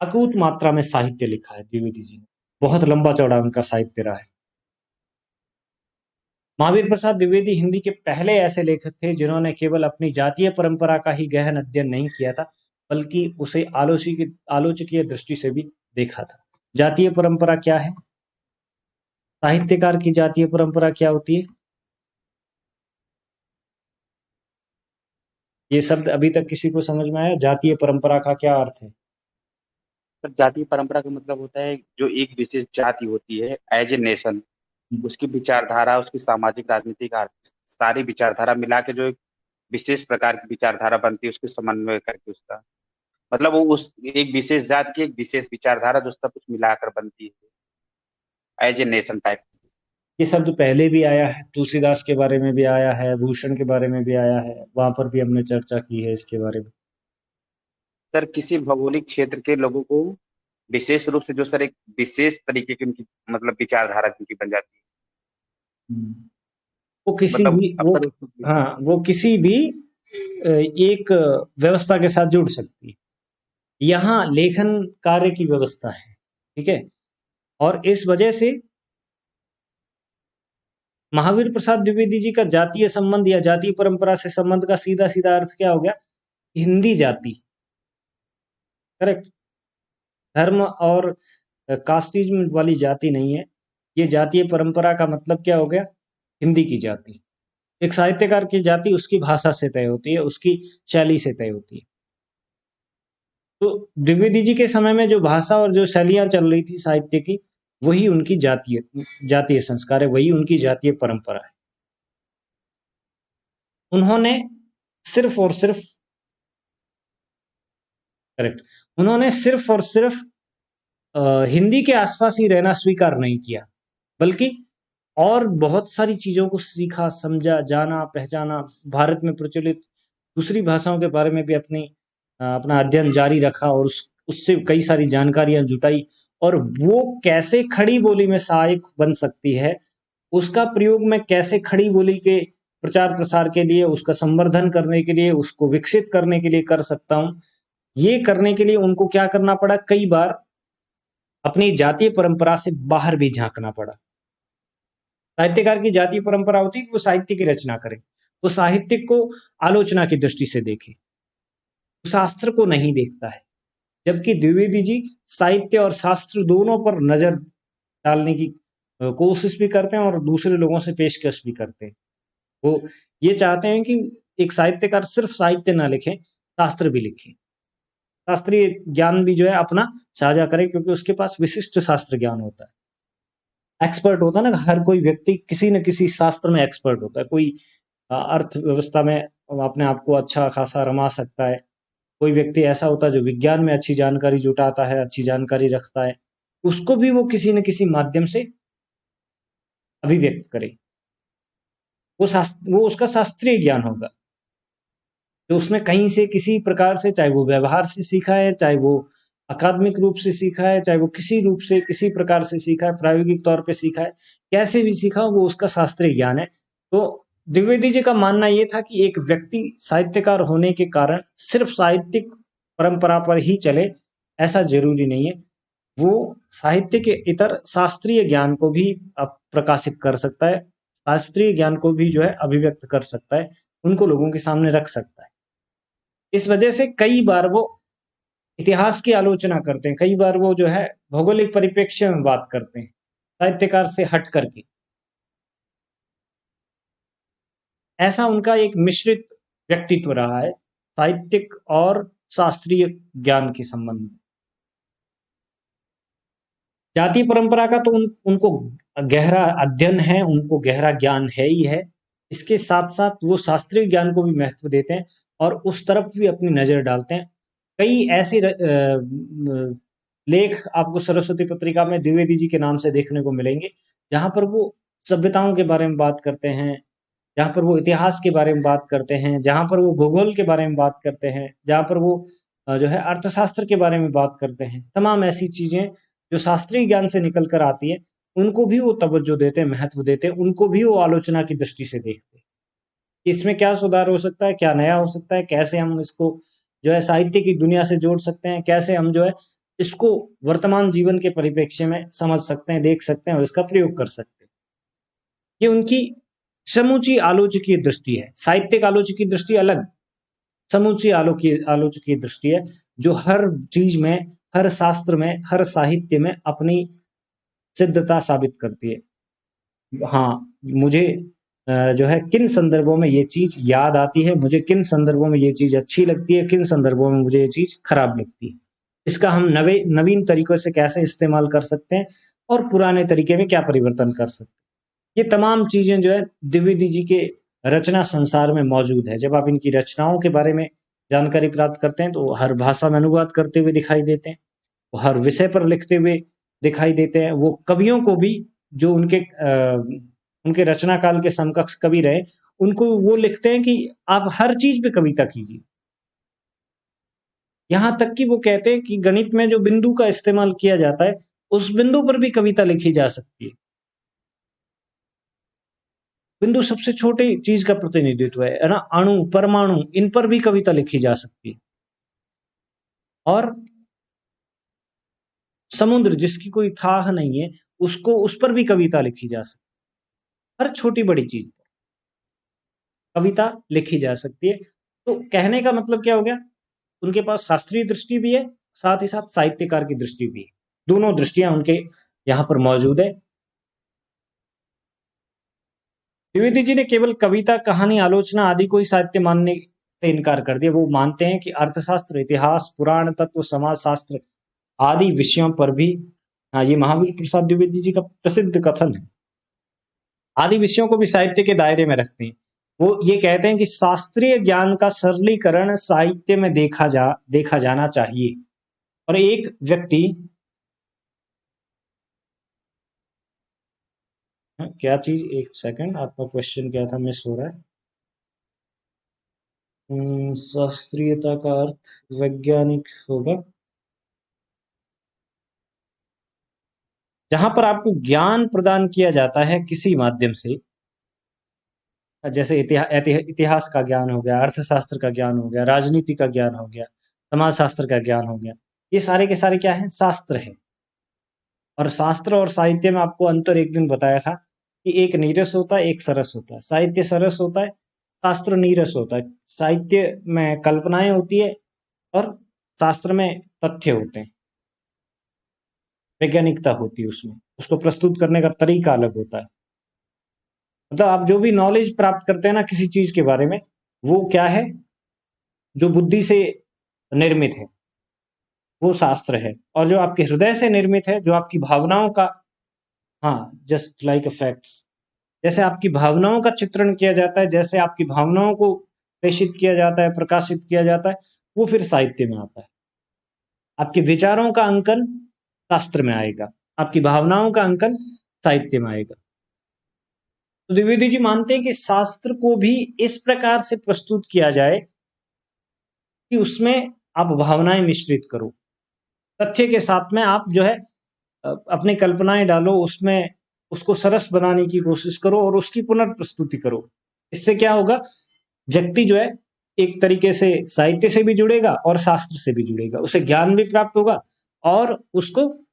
अकूत मात्रा में साहित्य लिखा है द्विवेदी जी ने। बहुत लंबा चौड़ा उनका साहित्य रहा है। महावीर प्रसाद द्विवेदी हिंदी के पहले ऐसे लेखक थे जिन्होंने केवल अपनी जातीय परंपरा का ही गहन अध्ययन नहीं किया था, बल्कि उसे आलोचकीय दृष्टि से भी देखा था। जातीय परंपरा क्या है? साहित्यकार की जातीय परंपरा क्या होती है? ये शब्द अभी तक किसी को समझ में आया? जातीय परंपरा का क्या अर्थ है? पर जातीय परंपरा का मतलब होता है जो एक विशेष जाति होती है एज ए नेशन, उसकी विचारधारा, उसकी सामाजिक, राजनीतिक, आर्थिक सारी विचारधारा मिला के जो एक विशेष प्रकार की विचारधारा बनती है, उसके समन्वय करके उसका मतलब वो उस एक विशेष जात की एक विशेष विचारधारा जो सब कुछ मिलाकर बनती है एज ए नेशन टाइप। ये शब्द पहले भी आया है, तुलसीदास के बारे में भी आया है, भूषण के बारे में भी आया है, वहां पर भी हमने चर्चा की है इसके बारे में। सर किसी भौगोलिक क्षेत्र के लोगों को विशेष रूप से जो सर एक विशेष तरीके की उनकी मतलब विचारधारा उनकी बन जाती है। हम्म। वो किसी मतलब भी अब वो सर हाँ, वो किसी भी एक व्यवस्था के साथ जुड़ सकती है। यहाँ लेखन कार्य की व्यवस्था है, ठीक है। और इस वजह से महावीर प्रसाद द्विवेदी जी का जातीय संबंध या जातीय परंपरा से संबंध का सीधा सीधा अर्थ क्या हो गया? हिंदी जाति। करेक्ट। धर्म और कास्टिज्म वाली जाति नहीं है। ये जातीय परंपरा का मतलब क्या हो गया? हिंदी की जाति। एक साहित्यकार की जाति उसकी भाषा से तय होती है, उसकी शैली से तय होती है। तो द्विवेदी जी के समय में जो भाषा और जो शैलियां चल रही थी साहित्य की, वही उनकी जातीय जातीय संस्कार है, वही उनकी जातीय परंपरा है। उन्होंने सिर्फ और सिर्फ करेक्ट उन्होंने सिर्फ और सिर्फ हिंदी के आसपास ही रहना स्वीकार नहीं किया, बल्कि और बहुत सारी चीजों को सीखा, समझा, जाना, पहचाना। भारत में प्रचलित दूसरी भाषाओं के बारे में भी अपना अध्ययन जारी रखा और उससे कई सारी जानकारियां जुटाई। और वो कैसे खड़ी बोली में सहायक बन सकती है, उसका प्रयोग मैं कैसे खड़ी बोली के प्रचार प्रसार के लिए, उसका संवर्धन करने के लिए, उसको विकसित करने के लिए कर सकता हूँ, ये करने के लिए उनको क्या करना पड़ा? कई बार अपनी जातीय परंपरा से बाहर भी झांकना पड़ा। साहित्यकार की जातीय परंपरा होती है कि वो साहित्य की रचना करे, वो साहित्य को आलोचना की दृष्टि से देखे, वो शास्त्र को नहीं देखता है। जबकि द्विवेदी जी साहित्य और शास्त्र दोनों पर नजर डालने की कोशिश भी करते हैं और दूसरे लोगों से पेशकश भी करते हैं। वो ये चाहते हैं कि एक साहित्यकार सिर्फ साहित्य ना लिखे, शास्त्र भी लिखे, शास्त्रीय ज्ञान भी जो है अपना साझा करे, क्योंकि उसके पास विशिष्ट शास्त्र ज्ञान होता है। एक्सपर्ट होता है ना, हर कोई व्यक्ति किसी न किसी शास्त्र में एक्सपर्ट होता है। कोई अर्थव्यवस्था में अपने आप को अच्छा खासा रमा सकता है, कोई व्यक्ति ऐसा होता है जो विज्ञान में अच्छी जानकारी जुटाता है, अच्छी जानकारी रखता है, उसको भी वो किसी न किसी माध्यम से अभिव्यक्त करे। वो उसका शास्त्रीय ज्ञान होगा, तो उसने कहीं से किसी प्रकार से, चाहे वो व्यवहार से सीखा है, चाहे वो अकादमिक रूप से सीखा है, चाहे वो किसी रूप से किसी प्रकार से सीखा है, प्रायोगिक तौर पे सीखा है, कैसे भी सीखा, वो उसका शास्त्रीय ज्ञान है। तो द्विवेदी जी का मानना ये था कि एक व्यक्ति साहित्यकार होने के कारण सिर्फ साहित्यिक परंपरा पर ही चले, ऐसा जरूरी नहीं है। वो साहित्य के इतर शास्त्रीय ज्ञान को भी प्रकाशित कर सकता है, शास्त्रीय ज्ञान को भी जो है अभिव्यक्त कर सकता है, उनको लोगों के सामने रख सकता है। इस वजह से कई बार वो इतिहास की आलोचना करते हैं, कई बार वो जो है भौगोलिक परिप्रेक्ष्य में बात करते हैं, साहित्यकार से हट करके। ऐसा उनका एक मिश्रित व्यक्तित्व रहा है साहित्यिक और शास्त्रीय ज्ञान के संबंध में। जातीय परंपरा का तो उनको गहरा अध्ययन है, उनको गहरा ज्ञान है ही है। इसके साथ साथ वो शास्त्रीय ज्ञान को भी महत्व देते हैं और उस तरफ भी अपनी नजर डालते हैं। कई ऐसे लेख आपको सरस्वती पत्रिका में द्विवेदी जी के नाम से देखने को मिलेंगे, जहां पर वो सभ्यताओं के बारे में बात करते हैं, जहां पर वो इतिहास के बारे में बात करते हैं, जहां पर वो भूगोल के बारे में बात करते हैं, जहां पर वो जो है अर्थशास्त्र के बारे में बात करते हैं। तमाम ऐसी चीजें जो शास्त्रीय ज्ञान से निकल कर आती है, उनको भी वो तवज्जो देते हैं, महत्व देते हैं, उनको भी वो आलोचना की दृष्टि से देखते हैं। इसमें क्या सुधार हो सकता है, क्या नया हो सकता है, कैसे हम इसको जो है साहित्य की दुनिया से जोड़ सकते हैं, कैसे हम जो है इसको वर्तमान जीवन के परिप्रेक्ष्य में समझ सकते हैं, देख सकते हैं और इसका प्रयोग कर सकते हैं। ये उनकी समूची आलोचकीय दृष्टि है। साहित्यिक आलोचकीय दृष्टि अलग, समूची आलोचकीय दृष्टि है जो हर चीज में, हर शास्त्र में, हर साहित्य में अपनी सिद्धता साबित करती है। हाँ, मुझे जो है किन संदर्भों में ये चीज याद आती है, मुझे किन संदर्भों में ये चीज अच्छी लगती है, किन संदर्भों में मुझे ये चीज खराब लगती है, इसका हम नवीन तरीकों से कैसे इस्तेमाल कर सकते हैं और पुराने तरीके में क्या परिवर्तन कर सकते हैं। ये तमाम चीजें जो है द्विवेदी जी के रचना संसार में मौजूद है। जब आप इनकी रचनाओं के बारे में जानकारी प्राप्त करते हैं तो हर भाषा में अनुवाद करते हुए दिखाई देते हैं, वो हर विषय पर लिखते हुए दिखाई देते हैं। वो कवियों को भी, जो उनके रचना काल के समकक्ष कवि रहे, उनको वो लिखते हैं कि आप हर चीज पे कविता कीजिए। यहां तक कि वो कहते हैं कि गणित में जो बिंदु का इस्तेमाल किया जाता है, उस बिंदु पर भी कविता लिखी जा सकती है। बिंदु सबसे छोटी चीज का प्रतिनिधित्व है ना, अणु, परमाणु, इन पर भी कविता लिखी जा सकती है। और समुद्र जिसकी कोई थाह नहीं है, उस पर भी कविता लिखी जा सकती है। हर छोटी बड़ी चीज पर कविता लिखी जा सकती है। तो कहने का मतलब क्या हो गया, उनके पास शास्त्रीय दृष्टि भी है, साथ ही साथ साहित्यकार की दृष्टि भी है। दोनों दृष्टियां उनके यहां पर मौजूद है। द्विवेदी जी ने केवल कविता, कहानी, आलोचना आदि को ही साहित्य मानने से इनकार कर दिया। वो मानते हैं कि अर्थशास्त्र, इतिहास, पुराण तत्व, समाज शास्त्र आदि विषयों पर भी, हाँ, ये महावीर प्रसाद द्विवेदी जी का प्रसिद्ध कथन है, आदि विषयों को भी साहित्य के दायरे में रखते हैं। वो ये कहते हैं कि शास्त्रीय ज्ञान का सरलीकरण साहित्य में देखा जाना चाहिए। और एक व्यक्ति, क्या चीज, एक सेकंड, आपका क्वेश्चन क्या था, मिस हो रहा है। शास्त्रीयता का अर्थ वैज्ञानिक होगा, जहां पर आपको ज्ञान प्रदान किया जाता है किसी माध्यम से, जैसे इतिहास का ज्ञान हो गया, अर्थशास्त्र का ज्ञान हो गया, राजनीति का ज्ञान हो गया, समाज शास्त्र का ज्ञान हो गया। ये सारे के सारे क्या है, शास्त्र है। और शास्त्र और साहित्य में आपको अंतर एक दिन बताया था कि एक नीरस होता है, एक सरस होता है। साहित्य सरस होता है, शास्त्र नीरस होता है। साहित्य में कल्पनाएं होती है और शास्त्र में तथ्य होते हैं, वैज्ञानिकता होती है उसमें, उसको प्रस्तुत करने का तरीका अलग होता है। मतलब आप जो भी नॉलेज प्राप्त करते हैं ना किसी चीज के बारे में, वो क्या है, जो बुद्धि से निर्मित है वो शास्त्र है। और जो आपके हृदय से निर्मित है, जो आपकी भावनाओं का, हाँ, जस्ट लाइक फैक्ट्स, जैसे आपकी भावनाओं का चित्रण किया जाता है, जैसे आपकी भावनाओं को प्रेषित किया जाता है, प्रकाशित किया जाता है, वो फिर साहित्य में आता है। आपके विचारों का अंकन शास्त्र में आएगा, आपकी भावनाओं का अंकन साहित्य में आएगा। तो द्विवेदी जी मानते हैं कि शास्त्र को भी इस प्रकार से प्रस्तुत किया जाए कि उसमें आप भावनाएं मिश्रित करो, तथ्य के साथ में आप जो है अपनी कल्पनाएं डालो, उसमें उसको सरस बनाने की कोशिश करो और उसकी पुनर्प्रस्तुति करो। इससे क्या होगा, व्यक्ति जो है एक तरीके से साहित्य से भी जुड़ेगा और शास्त्र से भी जुड़ेगा, उसे ज्ञान भी प्राप्त होगा और उसको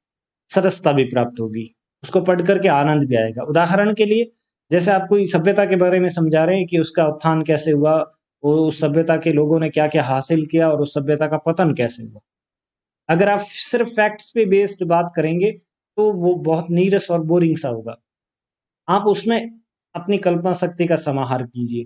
सरसता भी प्राप्त होगी, उसको पढ़ करके आनंद भी आएगा। उदाहरण के लिए, जैसे आप कोई सभ्यता के बारे में समझा रहे हैं कि उसका उत्थान कैसे हुआ, वो उस सभ्यता के लोगों ने क्या क्या हासिल किया और उस सभ्यता का पतन कैसे हुआ। अगर आप सिर्फ फैक्ट्स पे बेस्ड बात करेंगे तो वो बहुत नीरस और बोरिंग सा होगा। आप उसमें अपनी कल्पना शक्ति का समाहार कीजिए,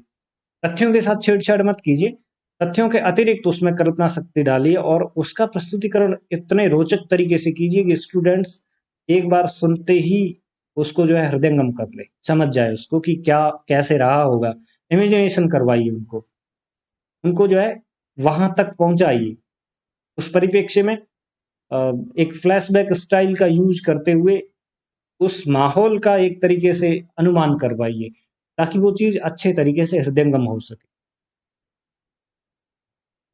तथ्यों के साथ छेड़छाड़ मत कीजिए, तथ्यों के अतिरिक्त उसमें कल्पना शक्ति डालिए और उसका प्रस्तुतिकरण इतने रोचक तरीके से कीजिए कि स्टूडेंट्स एक बार सुनते ही उसको जो है हृदयंगम कर ले, समझ जाए उसको कि क्या कैसे रहा होगा। इमेजिनेशन करवाइए उनको, उनको जो है वहां तक पहुंचाइए। उस परिप्रेक्ष्य में एक फ्लैशबैक स्टाइल का यूज करते हुए उस माहौल का एक तरीके से अनुमान करवाइए, ताकि वो चीज अच्छे तरीके से हृदयंगम हो सके।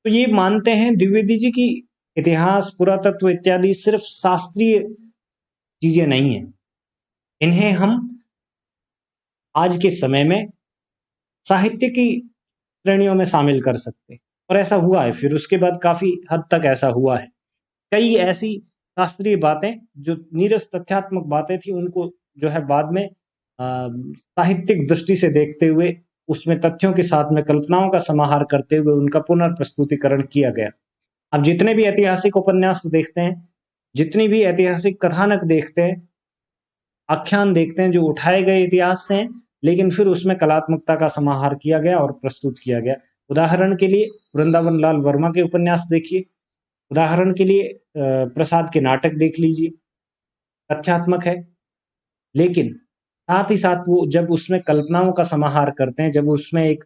तो ये मानते हैं द्विवेदी जी की इतिहास, पुरातत्व इत्यादि सिर्फ शास्त्रीय चीजें नहीं है, इन्हें हम आज के समय में साहित्य की श्रेणियों में शामिल कर सकते हैं। और ऐसा हुआ है, फिर उसके बाद काफी हद तक ऐसा हुआ है। कई ऐसी शास्त्रीय बातें, जो नीरस तथ्यात्मक बातें थी, उनको जो है बाद में साहित्यिक दृष्टि से देखते हुए उसमें तथ्यों के साथ में कल्पनाओं का समाहार करते हुए उनका पुनर्प्रस्तुतिकरण किया गया। अब जितने भी ऐतिहासिक उपन्यास देखते हैं, जितनी भी ऐतिहासिक कथानक देखते हैं, आख्यान देखते हैं, जो उठाए गए इतिहास से हैं, लेकिन फिर उसमें कलात्मकता का समाहार किया गया और प्रस्तुत किया गया। उदाहरण के लिए वृंदावन लाल वर्मा के उपन्यास देखिए, उदाहरण के लिए प्रसाद के नाटक देख लीजिए, तथ्यात्मक है, लेकिन साथ ही साथ वो जब उसमें कल्पनाओं का समाहार करते हैं, जब उसमें एक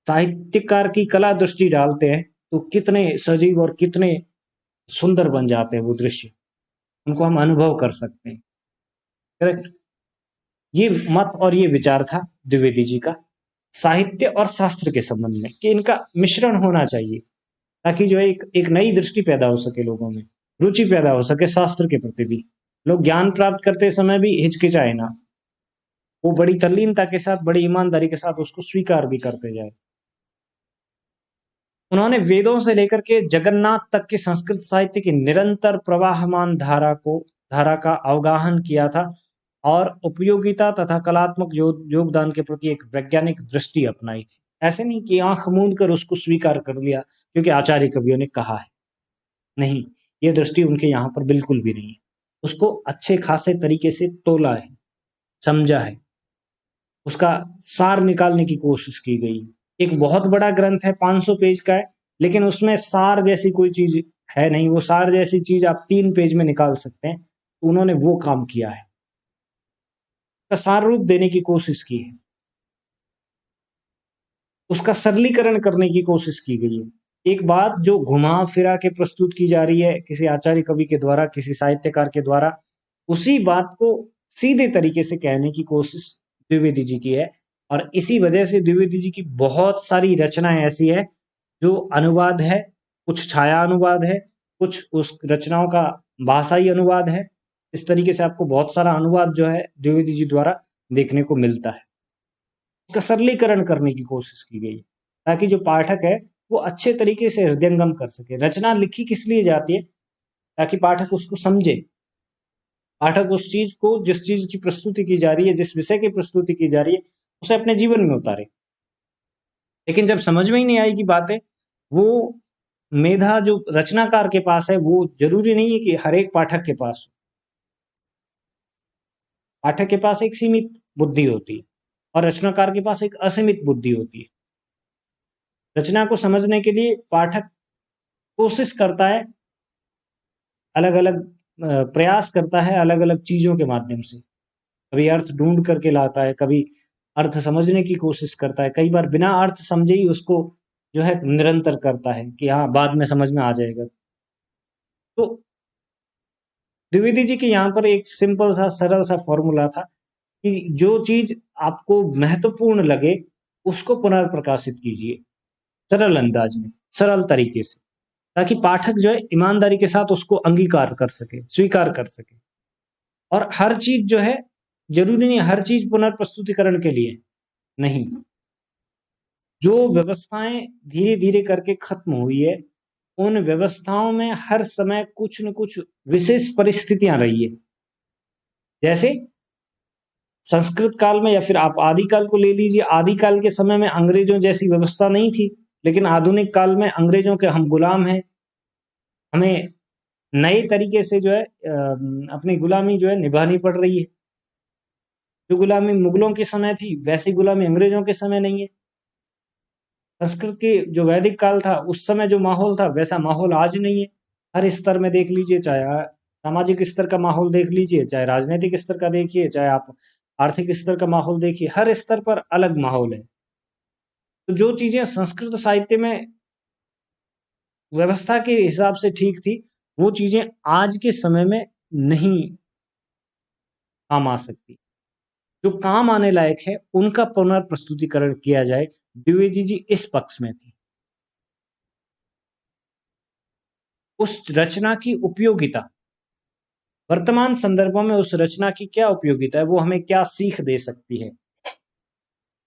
साहित्यकार की कला दृष्टि डालते हैं, तो कितने सजीव और कितने सुंदर बन जाते हैं वो दृश्य, उनको हम अनुभव कर सकते हैं। करेक्ट। ये मत और ये विचार था द्विवेदी जी का साहित्य और शास्त्र के संबंध में, कि इनका मिश्रण होना चाहिए, ताकि जो है एक नई दृष्टि पैदा हो सके, लोगों में रुचि पैदा हो सके शास्त्र के प्रति भी, लोग ज्ञान प्राप्त करते समय भी हिचकिचाए ना, वो बड़ी तल्लीनता के साथ, बड़ी ईमानदारी के साथ उसको स्वीकार भी करते जाए। उन्होंने वेदों से लेकर के जगन्नाथ तक के संस्कृत साहित्य की निरंतर प्रवाहमान धारा का अवगाहन किया था और उपयोगिता तथा कलात्मक योगदान के प्रति एक वैज्ञानिक दृष्टि अपनाई थी। ऐसे नहीं कि आंख मूंद कर उसको स्वीकार कर लिया क्योंकि आचार्य कवियों ने कहा है, नहीं, ये दृष्टि उनके यहाँ पर बिल्कुल भी नहीं है। उसको अच्छे खासे तरीके से तोला है, समझा है, उसका सार निकालने की कोशिश की गई। एक बहुत बड़ा ग्रंथ है, 500 पेज का है, लेकिन उसमें सार जैसी कोई चीज है नहीं। वो सार जैसी चीज आप 3 पेज में निकाल सकते हैं, तो उन्होंने वो काम किया है, उसका सार रूप देने की कोशिश की है, उसका सरलीकरण करने की कोशिश की गई है। एक बात जो घुमा फिरा के प्रस्तुत की जा रही है किसी आचार्य कवि के द्वारा, किसी साहित्यकार के द्वारा, उसी बात को सीधे तरीके से कहने की कोशिश द्विवेदी जी की है। और इसी वजह से द्विवेदी जी की बहुत सारी रचनाएं ऐसी है जो अनुवाद है, कुछ छाया अनुवाद है, कुछ उस रचनाओं का भाषाई अनुवाद है। इस तरीके से आपको बहुत सारा अनुवाद जो है द्विवेदी जी द्वारा देखने को मिलता है। उसका सरलीकरण करने की कोशिश की गई ताकि जो पाठक है वो अच्छे तरीके से हृदयंगम कर सके। रचना लिखी किस लिए जाती है? ताकि पाठक उसको समझे, पाठक उस चीज को, जिस चीज की प्रस्तुति की जा रही है, जिस विषय की प्रस्तुति की जा रही है, उसे अपने जीवन में उतारे। लेकिन जब समझ में ही नहीं आएगी बातें, वो मेधा जो रचनाकार के पास है वो जरूरी नहीं है कि हर एक पाठक के पास हो। पाठक के पास एक सीमित बुद्धि होती है और रचनाकार के पास एक असीमित बुद्धि होती है। रचना को समझने के लिए पाठक कोशिश करता है, अलग अलग प्रयास करता है, अलग अलग चीजों के माध्यम से, कभी अर्थ ढूंढ करके लाता है, कभी अर्थ समझने की कोशिश करता है, कई बार बिना अर्थ समझे ही उसको जो है निरंतर करता है कि हाँ बाद में समझ में आ जाएगा। तो द्विवेदी जी के यहाँ पर एक सिंपल सा सरल सा फॉर्मूला था कि जो चीज आपको महत्वपूर्ण लगे उसको पुनर्प्रकाशित कीजिए सरल अंदाज में, सरल तरीके से, ताकि पाठक जो है ईमानदारी के साथ उसको अंगीकार कर सके, स्वीकार कर सके। और हर चीज जो है, जरूरी नहीं हर चीज पुनर्प्रस्तुतिकरण के लिए, नहीं, जो व्यवस्थाएं धीरे धीरे करके खत्म हुई है, उन व्यवस्थाओं में हर समय कुछ न कुछ विशेष परिस्थितियां रही है। जैसे संस्कृत काल में, या फिर आप आदिकाल को ले लीजिए, आदिकाल के समय में अंग्रेजों जैसी व्यवस्था नहीं थी, लेकिन आधुनिक काल में अंग्रेजों के हम गुलाम हैं, हमें नए तरीके से जो है अपनी गुलामी जो है निभानी पड़ रही है। जो गुलामी मुगलों के समय थी वैसी गुलामी अंग्रेजों के समय नहीं है। संस्कृत के जो वैदिक काल था उस समय जो माहौल था वैसा माहौल आज नहीं है। हर स्तर में देख लीजिए, चाहे सामाजिक स्तर का माहौल देख लीजिए, चाहे राजनीतिक स्तर का देखिए, चाहे आप आर्थिक स्तर का माहौल देखिए, हर स्तर पर अलग माहौल है। तो जो चीजें संस्कृत साहित्य में व्यवस्था के हिसाब से ठीक थी, वो चीजें आज के समय में नहीं काम आ सकती। जो काम आने लायक है उनका पुनर्प्रस्तुतिकरण किया जाए, द्विवेदी जी इस पक्ष में थे। उस रचना की उपयोगिता, वर्तमान संदर्भों में उस रचना की क्या उपयोगिता है, वो हमें क्या सीख दे सकती है।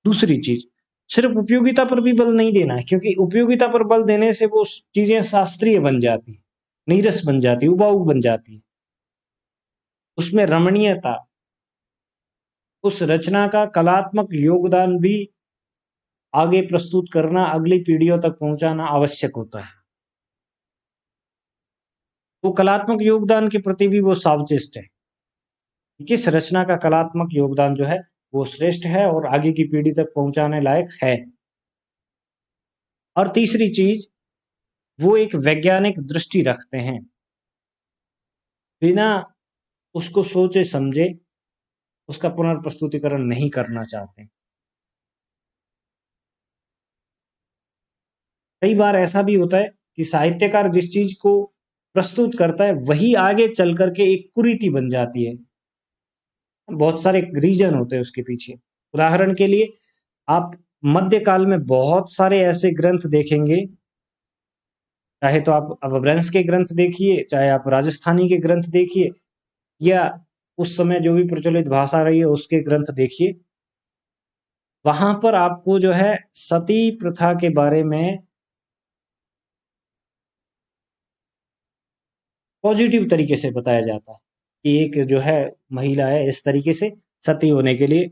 दूसरी चीज, सिर्फ उपयोगिता पर भी बल नहीं देना है, क्योंकि उपयोगिता पर बल देने से वो चीजें शास्त्रीय बन जाती हैं। नीरस बन जाती है, उबाऊ बन जाती है। उसमें रमणीयता, उस रचना का कलात्मक योगदान भी आगे प्रस्तुत करना, अगली पीढ़ियों तक पहुंचाना आवश्यक होता है। वो कलात्मक योगदान के प्रति भी वो सावचेष्ट है। किस रचना का कलात्मक योगदान जो है वो श्रेष्ठ है और आगे की पीढ़ी तक पहुंचाने लायक है। और तीसरी चीज, वो एक वैज्ञानिक दृष्टि रखते हैं, बिना उसको सोचे समझे उसका पुनर्प्रस्तुतिकरण नहीं करना चाहते। कई बार ऐसा भी होता है कि साहित्यकार जिस चीज को प्रस्तुत करता है वही आगे चल करके एक कुरीति बन जाती है। बहुत सारे रीजन होते हैं उसके पीछे। उदाहरण के लिए आप मध्यकाल में बहुत सारे ऐसे ग्रंथ देखेंगे, चाहे तो आप अपभ्रंश के ग्रंथ देखिए, चाहे आप राजस्थानी के ग्रंथ देखिए, या उस समय जो भी प्रचलित भाषा रही है उसके ग्रंथ देखिए। वहां पर आपको जो है सती प्रथा के बारे में पॉजिटिव तरीके से बताया जाता है कि एक जो है महिला है, इस तरीके से सती होने के लिए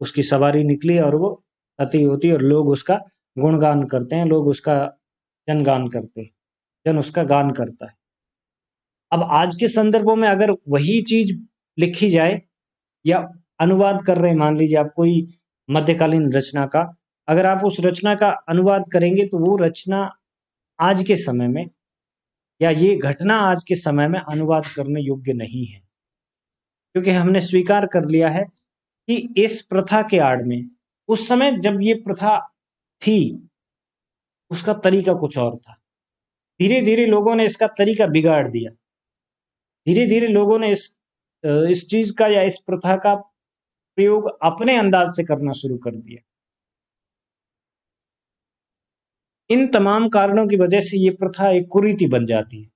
उसकी सवारी निकली और वो सती होती है और लोग उसका गुणगान करते हैं, लोग उसका जनगान करते हैं, जन उसका गान करता है। अब आज के संदर्भों में अगर वही चीज लिखी जाए या अनुवाद कर रहे हैं, मान लीजिए आप कोई मध्यकालीन रचना का, अगर आप उस रचना का अनुवाद करेंगे तो वो रचना आज के समय में या ये घटना आज के समय में अनुवाद करने योग्य नहीं है, क्योंकि हमने स्वीकार कर लिया है कि इस प्रथा के आड़ में उस समय जब ये प्रथा थी उसका तरीका कुछ और था। धीरे धीरे लोगों ने इसका तरीका बिगाड़ दिया, धीरे धीरे लोगों ने इस चीज का या इस प्रथा का प्रयोग अपने अंदाज से करना शुरू कर दिया। इन तमाम कारणों की वजह से ये प्रथा एक कुरीति बन जाती है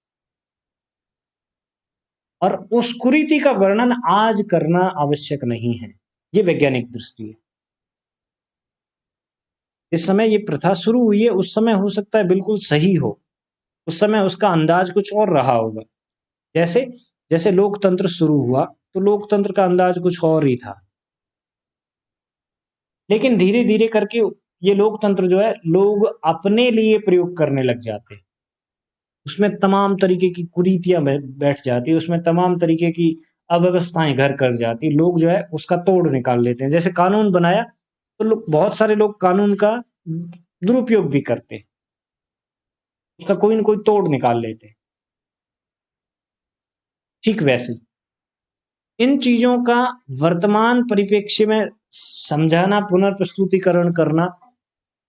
और उस कुरीति का वर्णन आज करना आवश्यक नहीं है। ये वैज्ञानिक दृष्टि है। इस समय ये प्रथा शुरू हुई है, उस समय हो सकता है बिल्कुल सही हो, उस समय उसका अंदाज कुछ और रहा होगा। जैसे जैसे लोकतंत्र शुरू हुआ तो लोकतंत्र का अंदाज कुछ और ही था, लेकिन धीरे धीरे करके ये लोकतंत्र जो है लोग अपने लिए प्रयोग करने लग जाते हैं। उसमें तमाम तरीके की कुरीतियां बैठ जाती है, उसमें तमाम तरीके की अव्यवस्थाएं घर कर जाती, लोग जो है उसका तोड़ निकाल लेते हैं। जैसे कानून बनाया तो बहुत सारे लोग कानून का दुरुपयोग भी करते हैं, उसका कोई न कोई तोड़ निकाल लेते हैं। ठीक वैसे इन चीजों का वर्तमान परिप्रेक्ष्य में समझाना, पुनर्प्रस्तुतिकरण करना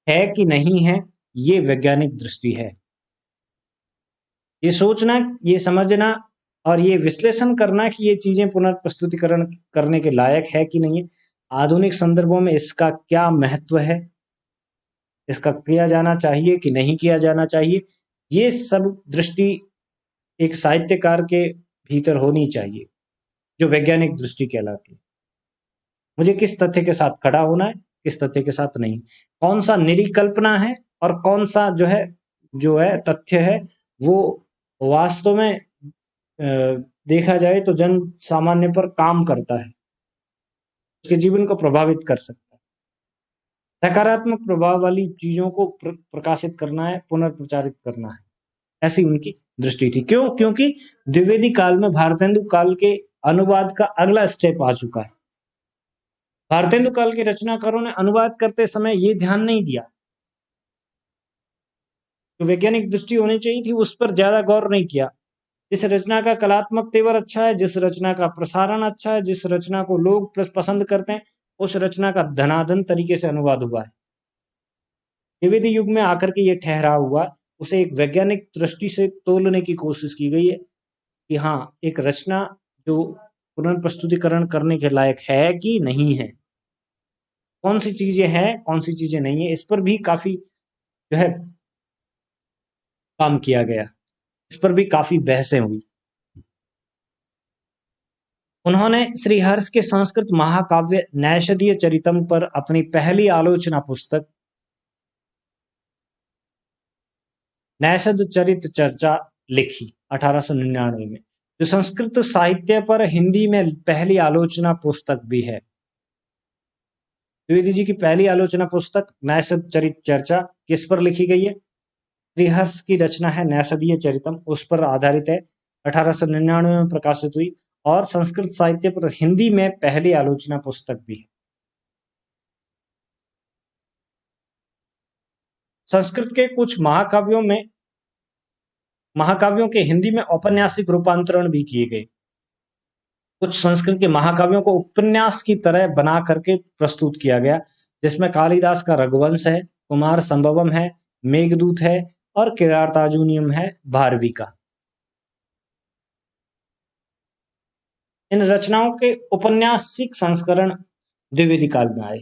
है कि नहीं है, ये वैज्ञानिक दृष्टि है। ये सोचना, ये समझना और ये विश्लेषण करना कि ये चीजें पुनर्प्रस्तुतिकरण करने के लायक है कि नहीं है, आधुनिक संदर्भों में इसका क्या महत्व है, इसका किया जाना चाहिए कि नहीं किया जाना चाहिए, ये सब दृष्टि एक साहित्यकार के भीतर होनी चाहिए, जो वैज्ञानिक दृष्टि कहलाती है। मुझे किस तथ्य के साथ खड़ा होना है, किस तथ्य के साथ नहीं, कौन सा निरीकल्पना है और कौन सा जो है तथ्य है वो वास्तव में देखा जाए तो जन सामान्य पर काम करता है, उसके जीवन को प्रभावित कर सकता है। सकारात्मक प्रभाव वाली चीजों को प्रकाशित करना है, पुनर्प्रचारित करना है, ऐसी उनकी दृष्टि थी। क्यों? क्योंकि द्विवेदी काल में भारतेंदु काल के अनुवाद का अगला स्टेप आ चुका है। भारतेंदु काल के रचनाकारों ने अनुवाद करते समय ये ध्यान नहीं दिया, तो वैज्ञानिक दृष्टि होनी चाहिए थी, उस पर ज्यादा गौर नहीं किया। जिस रचना का कलात्मक तेवर अच्छा है, जिस रचना का प्रसारण अच्छा है, जिस रचना को लोग पसंद करते हैं, उस रचना का धनाधन तरीके से अनुवाद हुआ है। द्विवेदी युग में आकर के ये ठहराव हुआ, उसे एक वैज्ञानिक दृष्टि से तोलने की कोशिश की गई है कि हाँ, एक रचना जो पुनर्प्रस्तुतिकरण करने के लायक है कि नहीं है, कौन सी चीजें हैं, कौन सी चीजें नहीं है, इस पर भी काफी जो है काम किया गया, इस पर भी काफी बहसें हुई। उन्होंने श्रीहर्ष के संस्कृत महाकाव्य नैषधीय चरितम पर अपनी पहली आलोचना पुस्तक नैषध चरित चर्चा लिखी। 1899 में, जो संस्कृत साहित्य पर हिंदी में पहली आलोचना पुस्तक भी है। द्विवेदी जी की पहली आलोचना पुस्तक नैषध चरित चर्चा किस पर लिखी गई है? श्रीहर्ष की रचना है नैषधीय चरितम, उस पर आधारित है, 1899 में प्रकाशित हुई, और संस्कृत साहित्य पर हिंदी में पहली आलोचना पुस्तक भी है। संस्कृत के कुछ महाकाव्यों के हिंदी में औपन्यासिक रूपांतरण भी किए गए। कुछ संस्कृत के महाकाव्यों को उपन्यास की तरह बना करके प्रस्तुत किया गया, जिसमें कालिदास का रघुवंश है, कुमार संभवम है, मेघदूत है, और किरातार्जुनीयम है भारवी का। इन रचनाओं के उपन्यासिक संस्करण द्विवेदी काल में आए।